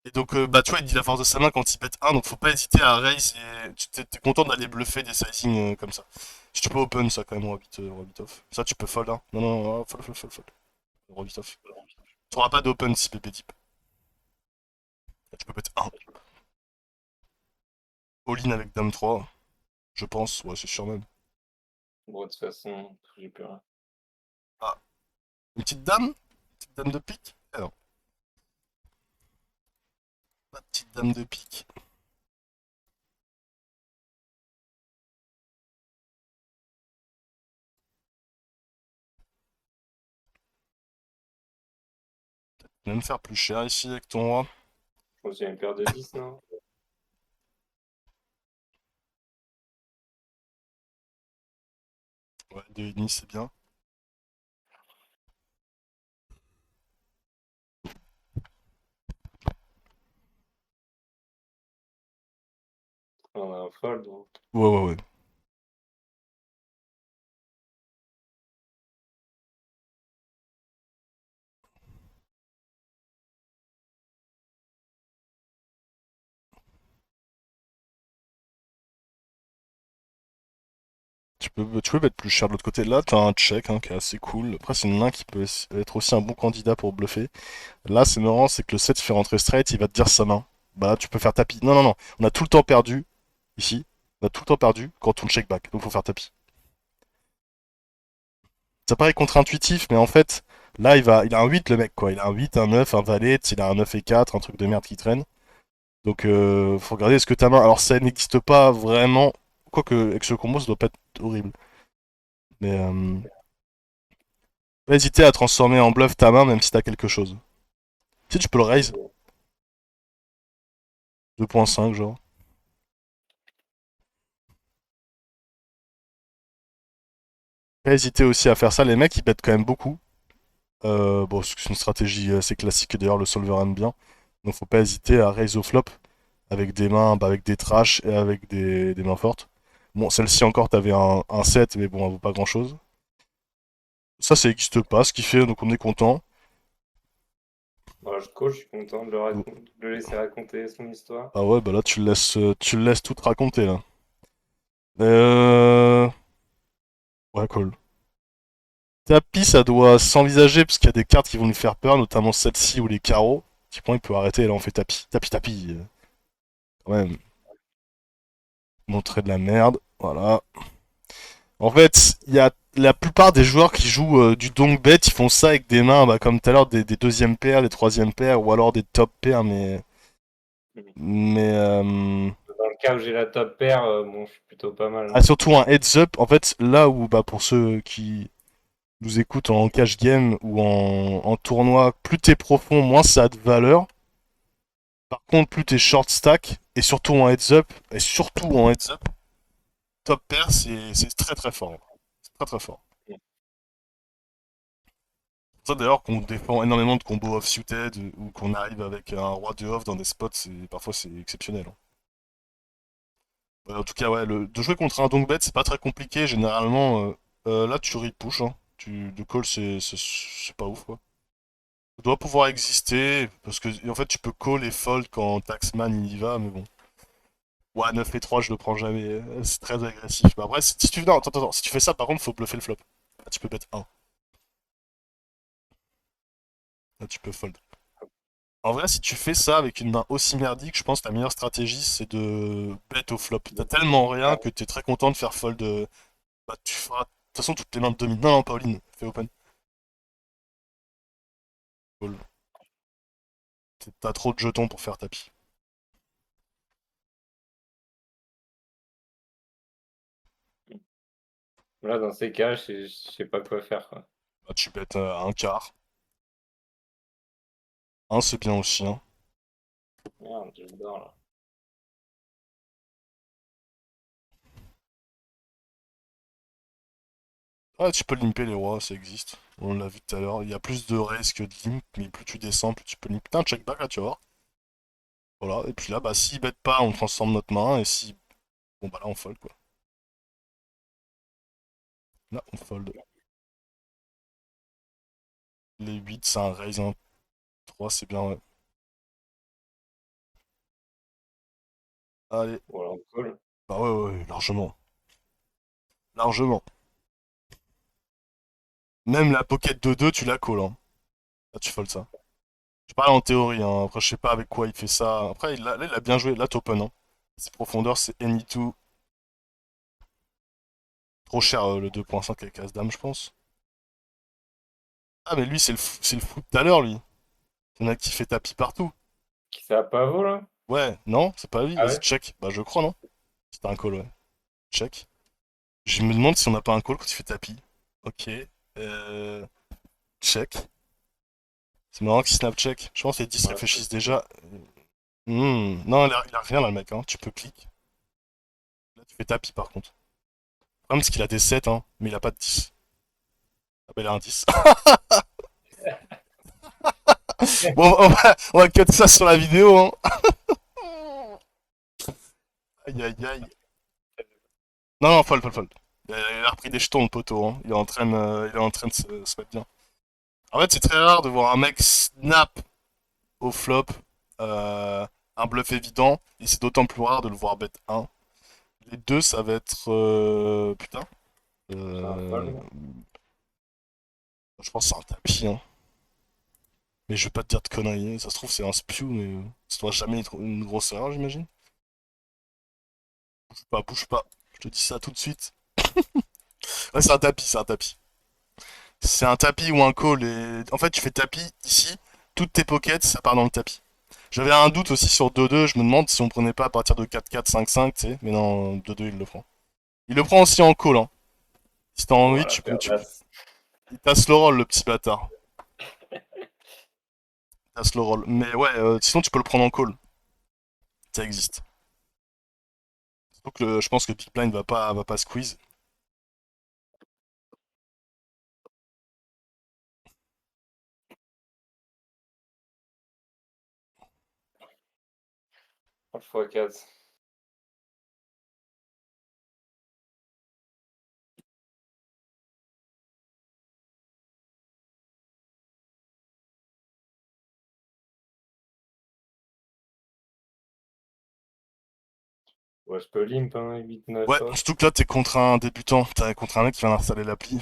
Et donc, bah, tu vois, il dit la force de sa main quand il pète 1, donc faut pas hésiter à raise et tu t'es content d'aller bluffer des sizing comme ça. Si tu peux open ça quand même, roi 8 off. Ça, tu peux fold, hein. Non, non, non, fold, fold, fold, fold. Roi 8 off. Tu auras pas d'open si pépé deep. Là, tu peux pète 1. All-in avec dame 3, je pense, ouais, c'est sûr même. Bon, de toute façon, j'ai plus rien. Ah, une petite dame? Une petite dame de pique? Ah non, pas de petite dame de pique. Tu vas me faire plus cher ici avec ton roi. Je pense qu'il y a une paire de 10, non? Ouais, 2,5 c'est bien. On a un fold, donc. Ouais, ouais, ouais. Tu peux mettre plus cher de l'autre côté. Là, t'as un check hein, qui est assez cool. Après, c'est une main qui peut être aussi un bon candidat pour bluffer. Là, c'est marrant, c'est que le 7 fait rentrer straight, il va te dire sa main. Bah là, tu peux faire tapis. Non, non, non. On a tout le temps perdu, ici. On a tout le temps perdu quand on check back. Donc, faut faire tapis. Ça paraît contre-intuitif, mais en fait, là, il a un 8, le mec, quoi. Il a un 8, un 9, un valet, il a un 9 et 4, un truc de merde qui traîne. Donc, faut regarder est-ce que ta main. Alors, ça n'existe pas vraiment. Quoique, avec ce combo, ça doit pas être horrible. Mais, pas hésiter à transformer en bluff ta main, même si t'as quelque chose. Si tu peux le raise, 2.5, genre. Pas hésiter aussi à faire ça. Les mecs, ils bêtent quand même beaucoup. Bon, c'est une stratégie assez classique, et d'ailleurs, le solver aime bien. Donc, faut pas hésiter à raise au flop avec des mains, bah, avec des trash et avec des mains fortes. Bon, celle-ci encore, t'avais un 7, mais bon, elle vaut pas grand-chose. Ça n'existe pas, ce qui fait, donc on est content. Voilà, je coach, je suis content de de le laisser raconter son histoire. Ah ouais, bah là, tu le laisses tout te raconter, là. Euh... Ouais, cool. Tapis, ça doit s'envisager, parce qu'il y a des cartes qui vont lui faire peur, notamment celle-ci ou les carreaux. Typiquement, il peut arrêter, et là, on fait tapis. Tapis, tapis. Quand même, montrer de la merde. Voilà. En fait, il y a la plupart des joueurs qui jouent du donk bet, ils font ça avec des mains, bah, comme tout à l'heure, des deuxièmes paires, des troisièmes paires, ou alors des top paires, Mhm. mais Dans le cas où j'ai la top pair, bon, je suis plutôt pas mal, ah, moi. surtout un heads up. En fait, là où, bah, pour ceux qui nous écoutent en cash game ou en tournoi, plus t'es profond, moins ça a de valeur. Par contre, plus t'es short stack, et surtout en heads up, top pair, c'est très très fort. C'est très très fort. C'est ça d'ailleurs qu'on défend énormément de combos off-suited ou qu'on arrive avec un roi de off dans des spots, parfois c'est exceptionnel. Hein. Ouais, en tout cas, ouais, de jouer contre un donk bet, c'est pas très compliqué. Généralement, là tu repush. Hein. De call, c'est pas ouf quoi. Ça doit pouvoir exister parce que en fait tu peux call et fold quand Taxman il y va, mais bon. Ouais, 9 et 3 je le prends jamais. C'est très agressif. Mais après, si tu, non, attends, si tu fais ça, par contre, faut bluffer le flop. Là, tu peux bet 1. Là, tu peux fold. En vrai, si tu fais ça avec une main aussi merdique, je pense que la meilleure stratégie, c'est de bet au flop. T'as tellement rien Ah, que t'es très content de faire fold. Bah, tu feras. De toute façon, toutes les mains de demi. Non, non, pas all-in. Fais open. Call. T'as trop de jetons pour faire tapis. Là, dans ces cas, je sais pas quoi faire, quoi. Bah, tu bêtes un quart. Un, c'est bien aussi, hein. Merde, je dors là. Ouais, tu peux limper les rois, ça existe. On l'a vu tout à l'heure. Il y a plus de raise que de limp, mais plus tu descends, plus tu peux limp. Putain, check back là, tu vas voir. Voilà, et puis là, bah, s'il bête pas, on transforme notre main, et si. Bon, bah là, on fold, quoi. Là, on fold. Les 8 c'est un raise, un 3, c'est bien, ouais. Allez. Voilà, on colle. Bah ouais, ouais, ouais, largement. Largement. Même la pocket de 2 tu la calls, hein. Là, tu fold ça. Je parle en théorie, hein. Après, je sais pas avec quoi il fait ça. Après, là, il a bien joué. Là, t'open, hein. Ses profondeurs, c'est any2. Trop cher, le 2.5 avec As-Dame, je pense. Ah, mais lui, c'est le fou de tout à l'heure, lui. C'est un mec qui fait tapis partout. Qui ça a pas vaut là? Ouais, non, c'est pas lui. Ah Vas-y, ouais? check. Bah, je crois, non? C'est un call, ouais. Check. Je me demande si on n'a pas un call quand il fait tapis. Ok. Euh... Check. C'est marrant qu'il snap check. Je pense que les 10 Ouais, c'est réfléchissent possible. déjà. Non, il a rien là, le mec, hein. Tu peux clic. Là, tu fais tapis par contre. Le problème, c'est qu'il a des 7, hein, mais il a pas de 10. Ah, bah, il a un 10. Bon, on va cut ça sur la vidéo, hein. Aïe, aïe, aïe. Non, non, fold, fold, fold. Il a repris des jetons, le poteau, hein. Il est en train de se mettre bien. En fait, c'est très rare de voir un mec snap au flop euh, un bluff évident, et c'est d'autant plus rare de le voir bet 1. Les deux, ça va être. Putain. C'est un Euh, fold. je pense que c'est un tapis, hein. Mais je vais pas te dire de conneries. Ça se trouve, c'est un spew, mais ça doit jamais être une grosse erreur, j'imagine. Bouge pas, bouge pas. Je te dis ça tout de suite. Ouais, c'est un tapis, c'est un tapis. C'est un tapis ou un call. Et... En fait, tu fais tapis ici, toutes tes pockets, ça part dans le tapis. J'avais un doute aussi sur 2-2, je me demande si on prenait pas à partir de 4-4, 5-5, tu sais. Mais non, 2-2, il le prend. Il le prend aussi en call, hein. Si t'as envie, Voilà, tu peux. perdasse. Il tasse le roll, le petit bâtard. Il tasse le roll. Mais ouais, sinon tu peux le prendre en call. Ça existe. Donc je pense que Big Blind va pas squeeze. x4. Ouais, je peux limp, hein, 8-9 Ouais, off. surtout que là t'es contre un débutant, t'es contre un mec qui vient d'installer l'appli,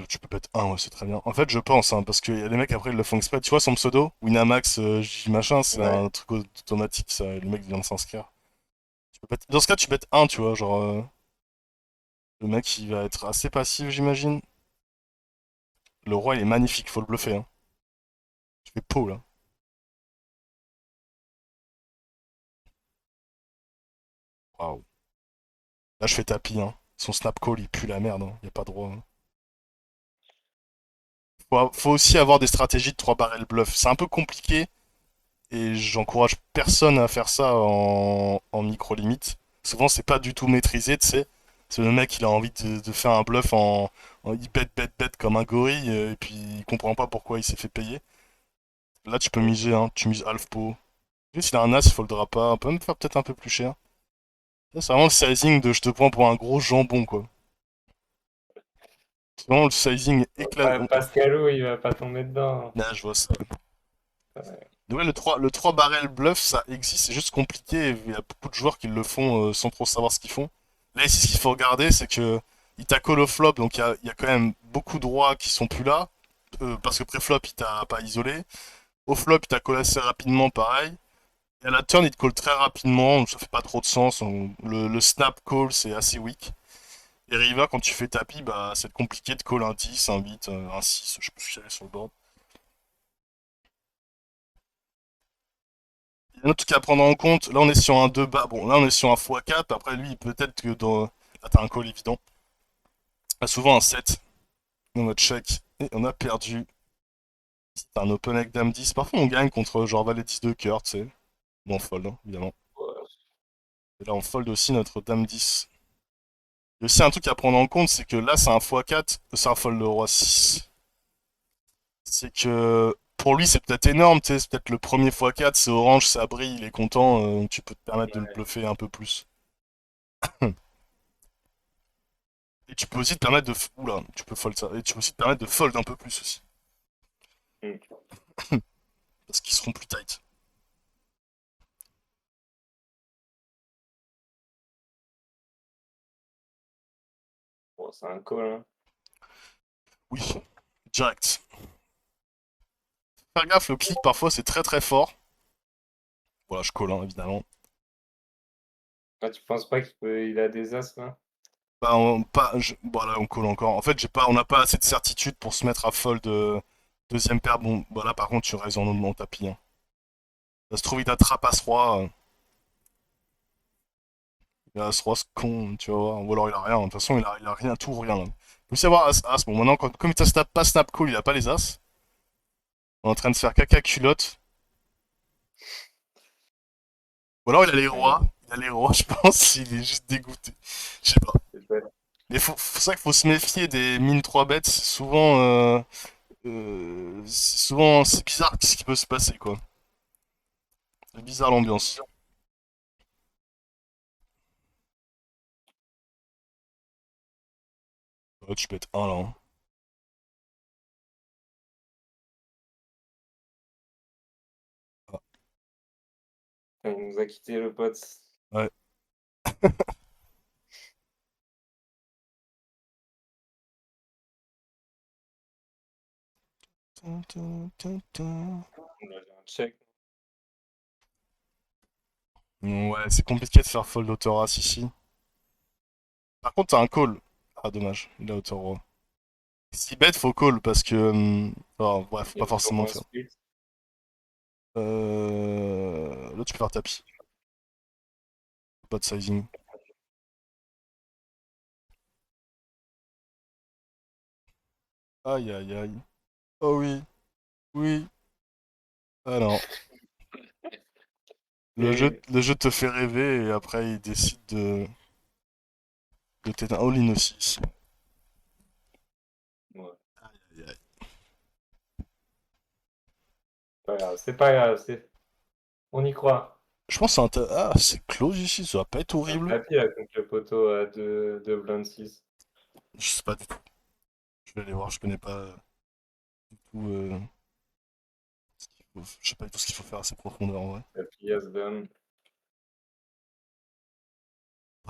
tu peux mettre un, ouais, c'est très bien. En fait, je pense, hein, parce qu'il y a des mecs après ils le font exprès. Tu vois son pseudo, Winamax, J machin, c'est Ouais. un truc automatique, ça, le mec vient de s'inscrire. Dans ce cas, tu bêtes un, tu vois, genre, le mec il va être assez passif, j'imagine. Le roi il est magnifique, faut le bluffer, hein. Tu fais pot là. Waouh. Là je fais tapis, hein. Son snap call il pue la merde, hein. Y a pas de droit, hein. Faut aussi avoir des stratégies de 3 barrels bluff. C'est un peu compliqué, et j'encourage personne à faire ça en micro-limite. Souvent, c'est pas du tout maîtrisé, tu sais. C'est le mec, il a envie de faire un bluff il bet comme un gorille, et puis il comprend pas pourquoi il s'est fait payer. Là, tu peux miser, hein, tu mises half pot. S'il a un as, il foldera pas. On peut même faire peut-être un peu plus cher. Là, c'est vraiment le sizing de je te prends pour un gros jambon, quoi. C'est vraiment le sizing éclat. Pascalou, il va pas tomber dedans. Là, je vois ça. Ouais. Ouais, le 3 barrel bluff, ça existe, c'est juste compliqué. Il y a beaucoup de joueurs qui le font sans trop savoir ce qu'ils font. Là, ici, ce qu'il faut regarder, c'est que il t'a call au flop, donc il y a quand même beaucoup de rois qui sont plus là. Parce que pré-flop, il t'a pas isolé. Au flop, il t'a call assez rapidement, pareil. Et à la turn, il te call très rapidement, donc ça fait pas trop de sens. Le snap call, c'est assez weak. Et river, quand tu fais tapis, bah, c'est compliqué de call un 10, un 8, un 6, je sais plus si j'allais sur le board. Il y a un autre truc à prendre en compte, là on est sur un 2 bas, bon là on est sur un x4, après lui peut-être que dans... Là t'as un call évident. Là, souvent un 7, on va check, et on a perdu. C'est un open avec dame 10, parfois on gagne contre genre valet 10 de cœur, tu sais. Bon on fold, hein, évidemment. Ouais. Et là on fold aussi notre dame 10. Il y a aussi un truc à prendre en compte, c'est que là c'est un x4, c'est un fold de roi 6. C'est que pour lui c'est peut-être énorme, tu sais, c'est peut-être le premier x4, c'est orange, ça brille, il est content, donc tu peux te permettre de le bluffer un peu plus. Et tu peux aussi te permettre de... Oula, tu peux fold ça. Et tu peux aussi te permettre de fold un peu plus aussi. Mm. Parce qu'ils seront plus tight. Bon, c'est un call, hein. Oui, direct. Faire gaffe, le clic parfois c'est très très fort. Voilà, je colle, hein, évidemment. Ah, tu penses pas qu'il a des as là? Bah, voilà, on colle encore. En fait, on n'a pas assez de certitude pour se mettre à fold deuxième paire. Bon, voilà, par contre, tu restes en mon tapis, hein. Ça se trouve, il t'attrape As-Roi. Il a As-Roi, ce con, tu vas voir. Ou alors il a rien. De toute façon, il a rien, tout ou rien là. Il faut aussi avoir As. Bon, maintenant, comme il snap pas snap call, il a pas les As. On est en train de faire caca culotte. Ou alors il a les rois. Ouais, Il a les rois, je pense. Il est juste dégoûté. Je sais pas. c'est pas- Mais c'est ça qu'il faut se méfier des mines 3 bêtes. Souvent, c'est bizarre ce qui peut se passer, quoi. C'est bizarre l'ambiance. Ouais, tu peux être un là, hein. Ah, Il nous a quitté le pote. ouais. Tum, tum, tum, tum. On a un check. Ouais, c'est compliqué de faire fold hauteur As ici. Par contre, t'as un call. Ah, dommage. Il a hauteur roi. Si bet, faut call parce que. Oh, ouais, faut Il y pas a forcément sûrement le un faire. split. Là, tu peux faire tapis. Pas de sizing. Aïe, aïe, aïe. Oh oui, oui. Ah non. Et Le jeu te fait rêver et après il décide de t'éteindre. All-in aussi ici. ouais, Aïe, aïe. pas grave, c'est pas grave, on y croit. Je pense que Ah, c'est close ici, ça va pas être Un horrible. tapis là contre le poteau à 2 blindes 6. Je sais pas du tout. Je vais aller voir, je connais pas du tout ce qu'il faut. Je sais pas du tout ce qu'il faut faire à ces profondeurs en vrai. Tapis As-Dame.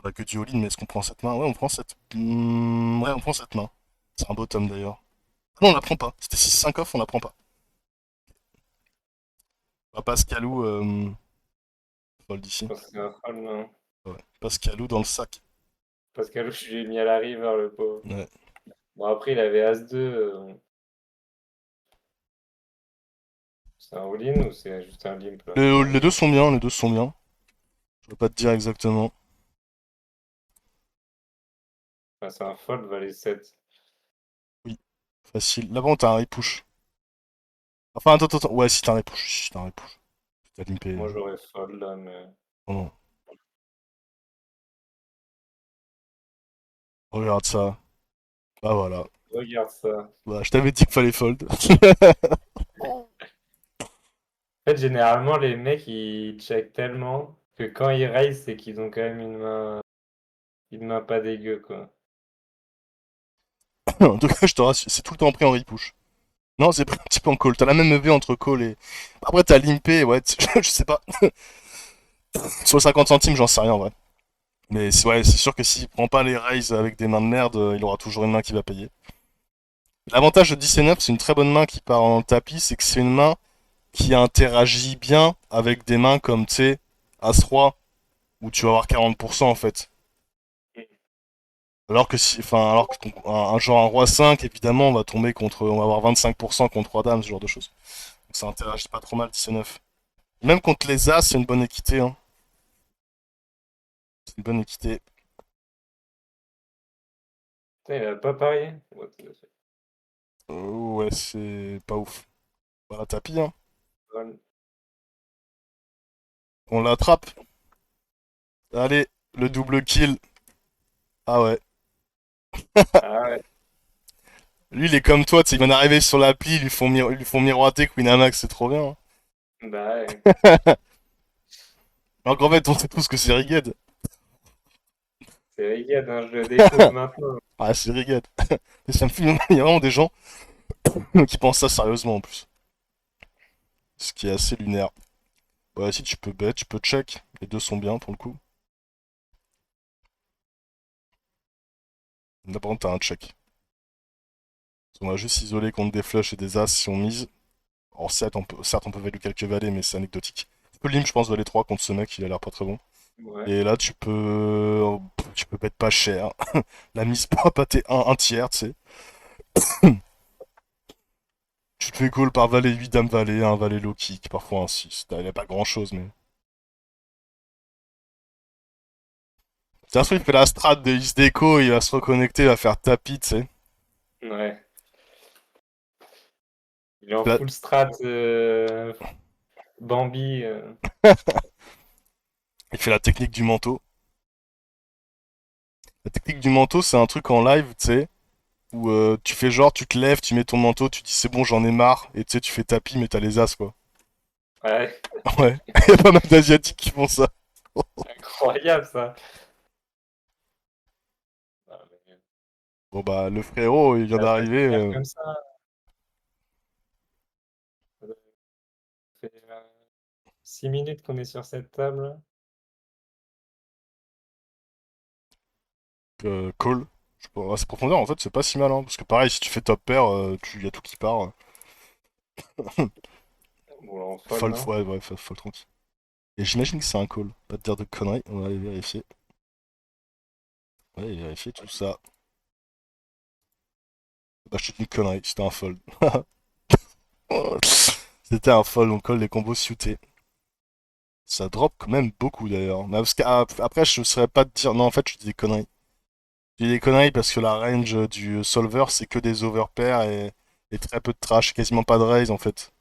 On a que du all-in, mais est-ce qu'on prend cette main? Ouais, on prend cette. Ouais, on prend cette main. C'est un bottom d'ailleurs. Ah non, on la prend pas. C'était 6-5 off, on la prend pas. On va Pascalou fold Je ici. pense que c'est un fold, non? Ouais. Pascalou dans le sac. Pascal, je lui ai mis à la river, le pauvre. Ouais. Bon, après, il avait As-2. C'est un all-in ou c'est juste un limp là? C'est un Les deux limp. sont bien, les deux sont bien. Je vais pas te dire exactement. Enfin, c'est un fold, valet 7. Oui, facile. Là-bas, t'as un repush. Enfin, attends. Ouais, si t'as un repush. Si t'as un repush. T'as limpé. Moi, j'aurais fold là, mais. Oh non. Regarde ça. Bah voilà. Regarde ça. Bah, je t'avais dit qu'il fallait fold. En fait, généralement, les mecs, ils check tellement que quand ils raise, c'est qu'ils ont quand même une main pas dégueu, quoi. En tout cas, je te rassure, c'est tout le temps pris en repush. Non, c'est pris un petit peu en call. T'as la même EV entre call et. Après, t'as limpé, ouais, je sais pas. Sur 50 centimes, j'en sais rien, en vrai. Mais ouais, c'est sûr que s'il prend pas les raises avec des mains de merde, il aura toujours une main qui va payer. L'avantage de 10 et 9, c'est une très bonne main qui part en tapis, c'est que c'est une main qui interagit bien avec des mains comme, tu sais, As-Roi, où tu vas avoir 40% en fait. Alors que si, enfin, alors que un genre un roi 5, évidemment, on va tomber contre, on va avoir 25% contre roi dame, ce genre de choses. Donc ça interagit pas trop mal, 19. Même contre les as, c'est une bonne équité, hein. C'est une bonne équité. Putain, il a pas parié. What the fuck. Ouais, c'est pas ouf. Voilà, tapis, hein. Voilà. On l'attrape. Allez, le double kill. Ah ouais. Ah ouais, Lui, il est comme toi, tu sais, il vient d'arriver sur l'appli, ils lui font miroiter que Winamax, c'est trop bien, bah ouais, hein. Alors qu'en fait, on sait tous que c'est rigged. c'est Rigad, hein, je le découvre maintenant. Ah, c'est rigged. Et ça me fait... Il y a vraiment des gens qui pensent ça sérieusement en plus. Ce qui est assez lunaire. Ouais, si tu peux bet, tu peux check. Les deux sont bien pour le coup. Là, par contre, t'as un check. On va juste isoler contre des flushs et des as si on mise. Alors, certes, on peut value quelques valets, mais c'est anecdotique. Tu peux limp, je pense, valet 3 contre ce mec, il a l'air pas très bon. Ouais. Et là, tu peux bet pas cher. La mise pas pâté un tiers, tu sais. Tu te fais call par valet 8, dame valet, un valet low kick, parfois un 6. Il n'y a pas grand chose, mais. C'est un truc, il fait la strat de Isdeco, il va se reconnecter, il va faire tapis, tu sais. Ouais. Il est en Là- full strat Bambi. Il fait la technique du manteau. La technique du manteau, c'est un truc en live, tu sais, où tu fais genre, tu te lèves, tu mets ton manteau, tu dis c'est bon, j'en ai marre, et tu sais, tu fais tapis, mais t'as les as, quoi. Ouais, Ouais, il y a pas mal d'Asiatiques qui font ça. incroyable ça. Ah, mais Bon bah, le frérot, il vient il a pas d'arriver. finir comme ça. Ça fait 6 minutes qu'on est sur cette table. Call. Je sais pas, à cette profondeur, en fait, c'est pas si mal, hein, parce que pareil, si tu fais top pair, y a tout qui part. Bon, on fold, Fold, hein. ouais, ouais, fold tranquille. Et j'imagine que c'est un call. Pas te dire de conneries, on va aller vérifier. Ouais, vérifier tout ça. Bah, je te dis une connerie, c'était un fold. C'était un fold, on colle les combos suités. Ça drop quand même beaucoup d'ailleurs. Mais parce qu'après, je ne saurais pas te dire. Non, en fait, je dis des conneries. Je dis des conneries parce que la range du solver, c'est que des overpairs et très peu de trash, quasiment pas de raise en fait.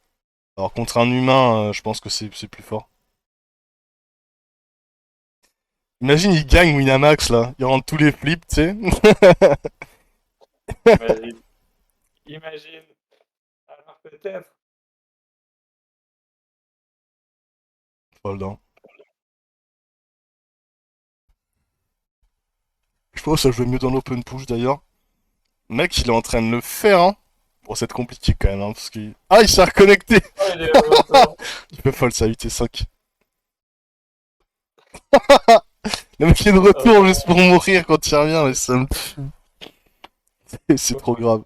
Alors contre un humain, je pense que c'est plus fort. Imagine, il gagne Winamax là. Il rentre tous les flips, tu sais. Imagine. Imagine. Alors peut-être. Fold, hein. Je pense que ça jouait mieux dans l'open push d'ailleurs. Mec, il est en train de le faire, hein. Bon, c'est compliqué quand même, hein, parce qu'il... Ah, il s'est reconnecté. Oh, il est de retour. Il peut fold sa 8 et 5. Le mec est de Oh, retour juste pour mourir quand il revient, mais ça me tue. C'est trop oh, grave.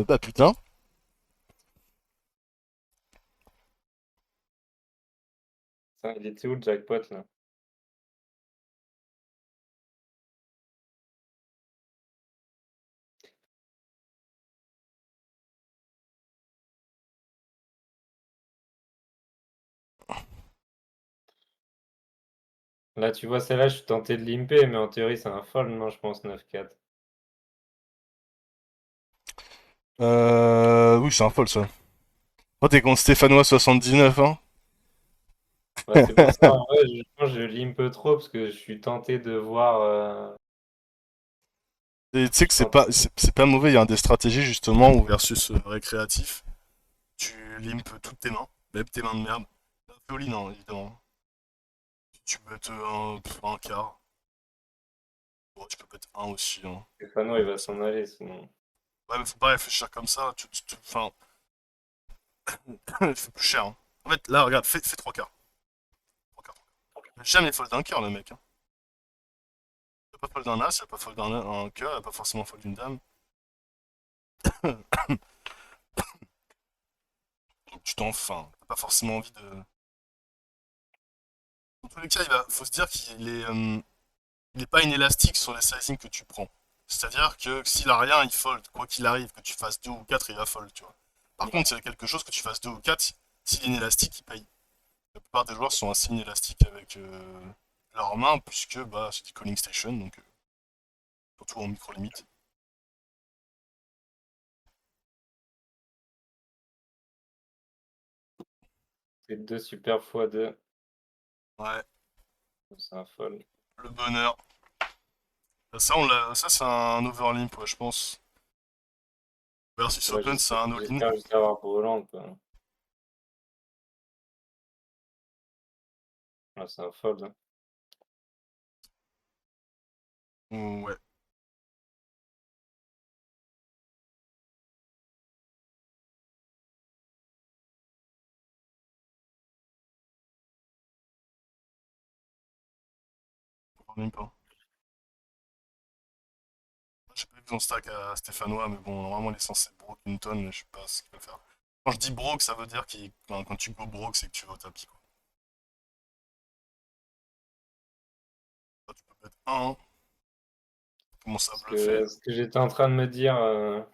Bah putain. putain, il était où le jackpot là? Là, tu vois, celle-là, je suis tenté de limper, mais en théorie, c'est un fold, non, je pense 9-4. Oui, c'est un fold ça. Oh, t'es contre Stéphanois 79, hein. Ouais, c'est pour ça, en vrai, je pense que je limpe trop parce que je suis tenté de voir. Et tu sais Je que suis tenté. c'est pas mauvais, il y a un des stratégies justement où versus récréatif, tu limpes toutes tes mains, même tes mains de merde. Pauline, non, évidemment. Tu peux être un quart. Bon, tu peux être un aussi, hein. Stéphano, il va s'en aller sinon. Ouais, mais faut pas réfléchir comme ça. Enfin, c'est plus cher, hein. En fait, là, regarde, fais 3 quarts. 3 quarts. Il a jamais fold d'un cœur, le mec, hein. Il a pas fold d'un as, il a pas fold un cœur, il a pas forcément fold d'une dame. Donc tu t'en enfin, t'as pas forcément envie de. Dans tous les cas, faut se dire qu'il est. il n'est pas inélastique sur les sizing que tu prends. C'est-à-dire que s'il a rien, il fold. Quoi qu'il arrive, que tu fasses 2 ou 4, il va fold, tu vois. Par contre, s'il y a quelque chose que tu fasses 2 ou 4, s'il est inélastique, il paye. La plupart des joueurs sont assez inélastiques avec leurs mains, puisque bah, c'est du calling station, donc surtout en micro-limite. C'est deux super fois deux. Ouais, C'est un fold. le bonheur. Ça c'est un overlimp, ouais, je pense. Versus Ouais, Open, c'est un all-in. j'espère juste avoir Breland, quoi. Ouais, c'est un fold, hein. Ouais, même pas. J'ai pas vu son stack à Stéphanois, mais bon, normalement, il est censé broke une tonne, mais je sais pas ce qu'il va faire. Quand je dis broke, ça veut dire quand tu go broke, c'est que tu vas au tapis, quoi. Toi, tu peux mettre un, commencer à bluffer. Ce que j'étais en train de me dire, ouais.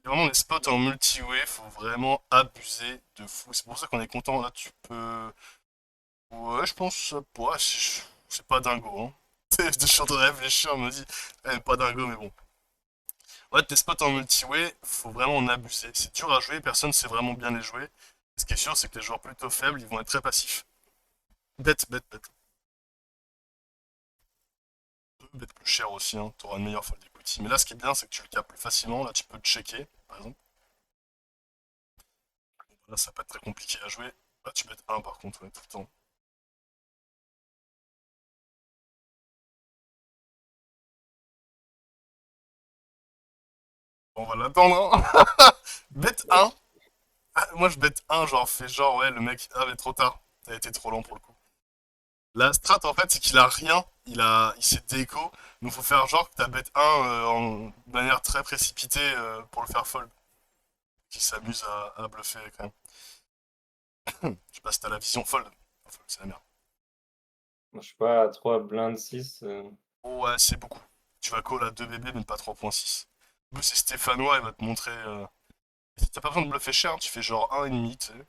Vraiment, les spots en multi-way, faut vraiment abuser de fou. C'est pour ça qu'on est content. Là, tu peux. Ouais, je pense. Ouais, c'est pas dingo, hein. Je suis en train de réfléchir, on me dit, pas dingo, mais bon. Ouais, tes spots en multi-way, faut vraiment en abuser. C'est dur à jouer, personne sait vraiment bien les jouer. Ce qui est sûr, c'est que les joueurs plutôt faibles, ils vont être très passifs. Bête, bête, bête. Bête plus cher aussi, hein. T'auras une meilleure fold equity. Mais là, ce qui est bien, c'est que tu le capes plus facilement. Là, tu peux te checker, par exemple. Là, ça peut être très compliqué à jouer. Là, tu bêtes un par contre, ouais, tout le temps. On va l'attendre, hein. Bête un. Ah, moi, je bête un, genre, fais genre, ouais, le mec, ah, mais trop tard. T'as été trop lent pour le coup. La strat, en fait, c'est qu'il a rien. Il s'est déco. Donc, faut faire genre que t'as bête un de manière très précipitée pour le faire fold. Qui s'amuse à bluffer quand même. Je sais pas si t'as la vision fold. Fold, c'est la merde. Moi, je suis pas à 3 blind 6. Oh, ouais, c'est beaucoup. Tu vas call à 2 bébés, mais pas 3.6. En plus, c'est Stéphanois, il va te montrer. T'as pas besoin de bluffer cher, tu fais genre 1,5, tu sais.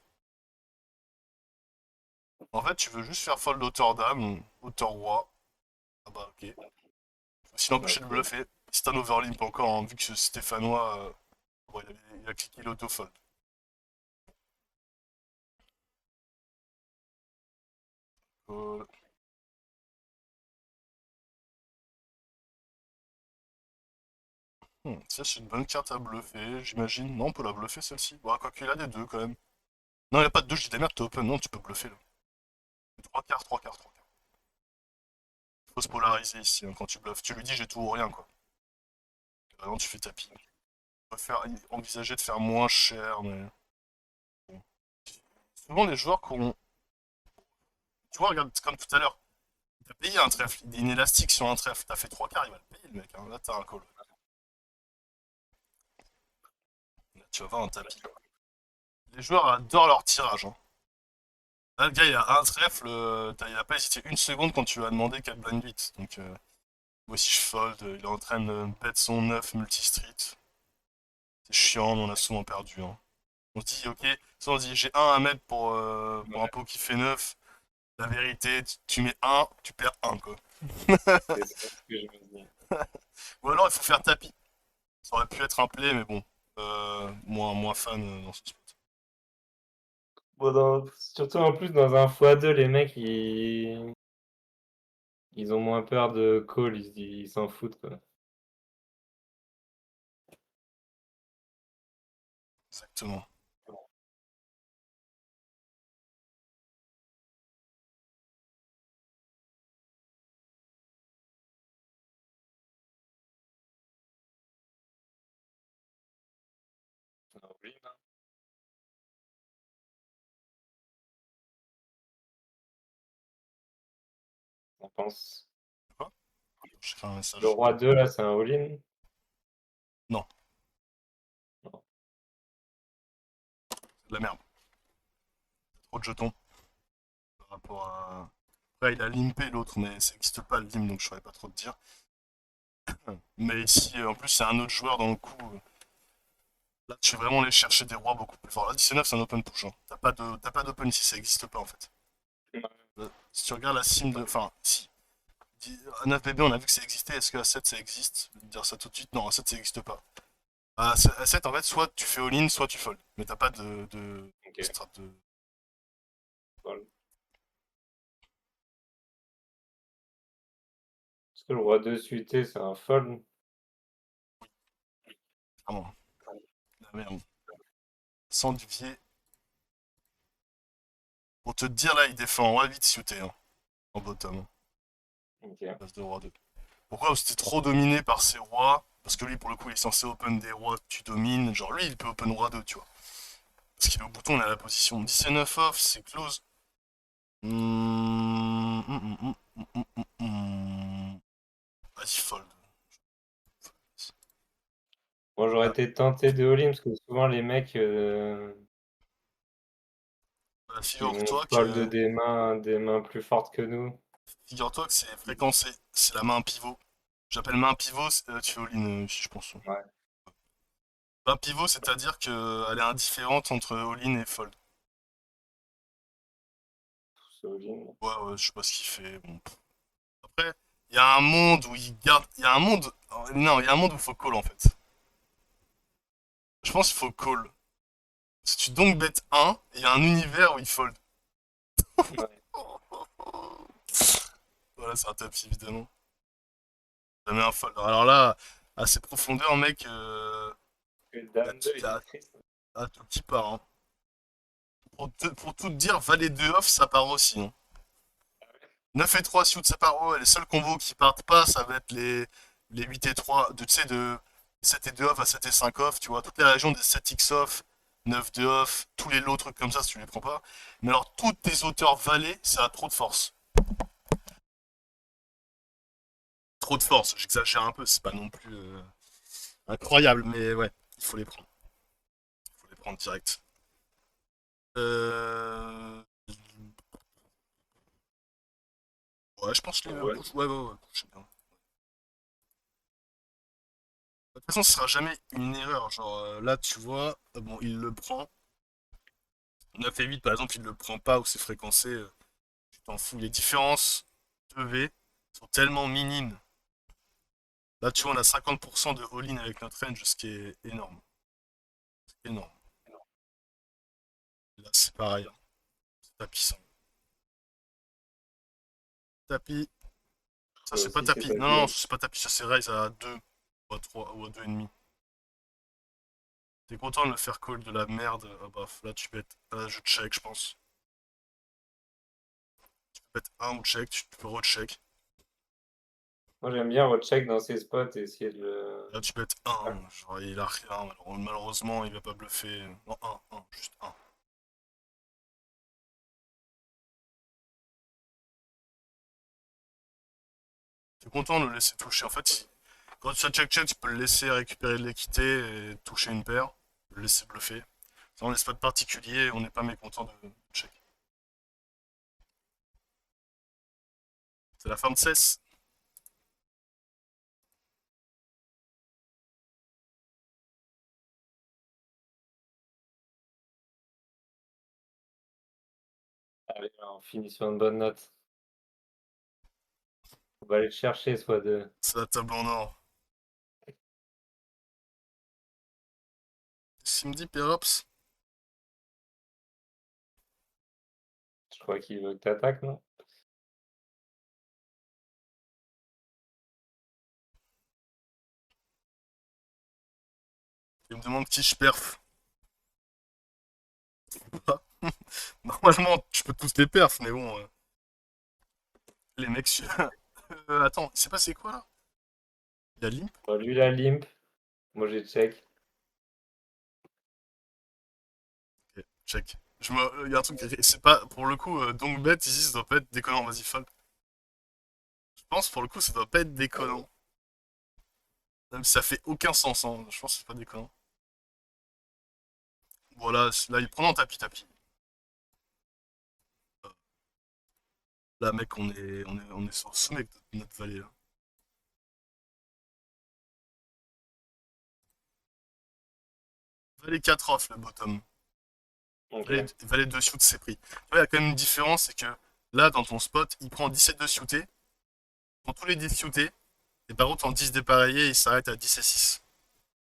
En fait, tu veux juste faire fold hauteur dame, hauteur roi. Ah bah, ok. Sinon, empêcher de Ok. bluffer. C'est un overlimp encore, hein, vu que ce Stéphanois, bon, il a cliqué l'autofold. Euh, Ça, c'est une bonne carte à bluffer, j'imagine. Non, on peut la bluffer celle-ci. Bon, quoi qu'il a des deux quand même. Non, il n'y a pas de deux, je dis des merdes, t'es open. Non, tu peux bluffer là. Trois quarts, trois quarts, trois quarts. Faut se polariser ici hein, quand tu bluffes. Tu lui dis j'ai tout ou rien quoi. Vraiment, tu fais tapis. On peut envisager de faire moins cher, mais. Bon. Souvent, les joueurs qui ont. Tu vois, regarde, c'est comme tout à l'heure. T'as payé un trèfle, il est inélastique sur un trèfle. T'as fait trois quarts, il va le payer le mec. Hein. Là, t'as un call. Là, tu vas voir un tapis. Les joueurs adorent leur tirage. Hein. Là, le gars, il a un trèfle, il a pas hésité une seconde quand tu lui as demandé quel blind 8. Donc, moi aussi, je fold. Il est en train de bet son 9 multi-street. C'est chiant, mais on a souvent perdu. Hein. On se dit, ok, ça on se dit, j'ai un à mettre pour un pot qui fait 9. La vérité, tu mets un, tu perds un quoi. C'est ça ce que je me dis. Ou alors, il faut faire tapis. Ça aurait pu être un play, mais bon. Moins fan dans ce spot. Bon, surtout en plus, dans un x2, les mecs, ils ont moins peur de call, ils s'en foutent, quoi. Exactement. Ah oui, non. On pense. Quoi? J'ai fait un Le message. roi 2, là, c'est un all-in? Non, Non. c'est de la merde. Trop de jetons par rapport à. Après, il a limpé l'autre, mais ça n'existe pas le limp, donc je saurais pas trop te dire. Mais si en plus c'est un autre joueur dans le coup, là tu vas vraiment aller chercher des rois beaucoup plus forts. Là 19 c'est un open push, hein. T'as pas d'open ici, ça n'existe pas en fait. Si tu regardes la sim de. Enfin, si. À 9BB on a vu que ça existait, est-ce que à 7 ça existe? Je vais te dire ça tout de suite, non, à 7 ça n'existe pas. À 7 en fait, soit tu fais all-in, soit tu fold. Mais t'as pas Ok, de strat de. voilà. Parce que le roi 2 suité, c'est un fold. Vraiment, la merde. Sans duvier. Pour te dire là, il défend roi 8 suité, hein, en bottom, Ok. place de roi 2. Pourquoi? Parce que t'es trop dominé par ses rois. Parce que lui, pour le coup, il est censé open des rois que tu domines. Genre, lui, il peut open roi 2, tu vois. Parce qu'il est au bouton, il a la position 19 off, c'est close. Vas-y, fold. Moi, j'aurais Ah, été tenté de all-in parce que souvent, les mecs, bah, ils vont fold des mains plus fortes que nous. figure-toi que c'est fréquencé. C'est la main pivot. J'appelle main pivot, tu fais all-in, si je pense. Ouais, Main pivot, c'est-à-dire qu'elle est indifférente entre all-in et fold. tous all-in. Ouais, ouais, je sais pas ce qu'il fait. Bon. Après, il y a un monde où il garde. Il y a un monde. Non, il y a un monde où il faut call en fait. Je pense qu'il faut call. Si tu donc bet 1, il y a un univers où il fold. Ouais. Voilà, c'est un tapis évidemment. Ça met un fold. Alors là, à ces profondeurs, mec, Le y a dame 2, tout, il est triste. tout qui part, hein. Pour tout te dire, valet 2 off, ça part aussi, hein. 9 et 3 suit, ça part. Ouais, les seuls combos qui partent pas, ça va être les 8 et 3, tu sais, de 7 et 2 off à 7 et 5 off, tu vois. Toutes les régions des 7x off, 9 2 off, tous les lots trucs comme ça, si tu les prends pas. Mais alors, toutes tes auteurs valets, ça a trop de force. Trop de force, j'exagère un peu, c'est pas non plus incroyable, mais ouais, il faut les prendre. Il faut les prendre direct. Euh... Ouais, je pense les Ouais. push. Ouais, ouais, ouais, push, bien. De toute façon, ce sera jamais une erreur. Genre, là, tu vois, bon, il le prend. 9 et 8, par exemple, il le prend pas ou c'est fréquencé. Tu t'en fous. Les différences de V sont tellement minimes. Là, tu vois, on a 50% de all-in avec notre range, ce qui est énorme. Énorme. Là, c'est pareil, hein. C'est tapis. Tapis. Ça, Ça c'est pas aussi, c'est tapis. pas Non, non, bien. ça, c'est pas tapis. Ça, c'est raise à 2 ou à 3 ou à 2,5. T'es content de le faire call de la merde. Ah bah, là, tu peux être. Je check, je pense. Tu peux être 1 ou check, tu peux recheck. Moi, j'aime bien recheck dans ces spots et essayer de le. Là, tu peux être 1. Genre, il a rien. Malheureusement, il va pas bluffer. Non, un, juste un. T'es content de le laisser toucher. En fait, quand tu as check-check, tu peux le laisser récupérer de l'équité et toucher une paire. Le laisser bluffer. Dans les spots particuliers, on n'est pas mécontent de check. C'est la fin de cesse. Allez, on finit sur une bonne note. On va aller le chercher, soit de. C'est la table en or. Simdi Perops, Je crois qu'il veut que t'attaques, non? il me demande qui je perf. Normalement, je peux tous les perf, mais bon, les mecs. Attends, il s'est passé quoi là? Il y a Limp? Bon, lui, la limp. Moi, j'ai check. Ok, check. Il y a un truc, c'est pas, pour le coup, donc bet ici, ça doit pas être déconnant, vas-y, fold. Je pense, pour le coup, ça doit pas être déconnant. Même si ça fait aucun sens, hein. Je pense que c'est pas déconnant. Voilà, là, il prend en tapis-tapis. Là, mec, on est sur le sommet de notre vallée, là. Vallée 4 off, le bottom. Vallée, Ok. vallée 2 shoot, c'est pris. Tu vois, il y a quand même une différence, c'est que là, dans ton spot, il prend 17 de shooté, il prend tous les 10 shootés, et par contre, en 10 dépareillés, il s'arrête à 10 et 6.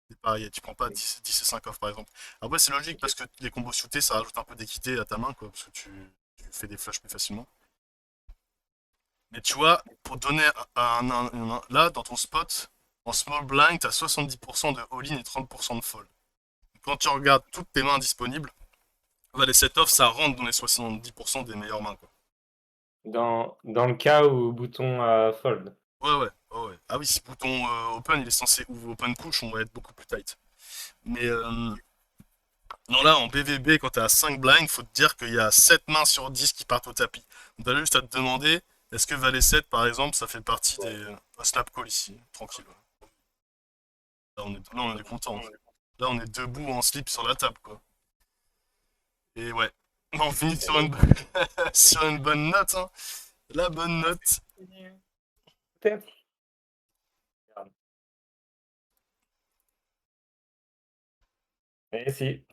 Dépareillés, tu prends pas 10 et 5 off, par exemple. Après, c'est logique parce que les combos shootés, ça rajoute un peu d'équité à ta main, quoi, parce que tu fais des flashs plus facilement. Mais tu vois, pour donner là, dans ton spot, en small blind, t'as 70% de all-in et 30% de fold. Quand tu regardes toutes tes mains disponibles, bah, les set-off, ça rentre dans les 70% des meilleures mains, quoi. Dans le cas où bouton fold. Ouais, ouais, ouais, ouais. Ah oui, si bouton open, il est censé, ou open push, on va être beaucoup plus tight. Mais non, là, en BVB, quand t'es à 5 blinds, faut te dire qu'il y a 7 mains sur 10 qui partent au tapis. Donc t'as juste à te demander, est-ce que Valet 7, par exemple, ça fait partie des slap call ici, tranquille. Là, on est content. Là, on est debout en slip sur la table, quoi. Et ouais, on finit sur une, sur une bonne note, hein. La bonne note. Peut-être. Et si.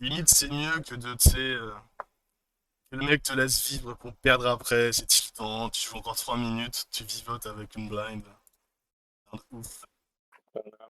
Limite, c'est mieux que de, tu sais, que le mec te laisse vivre pour perdre après, c'est tiltant, tu joues encore 3 minutes, tu vivotes avec une blind. Ouf.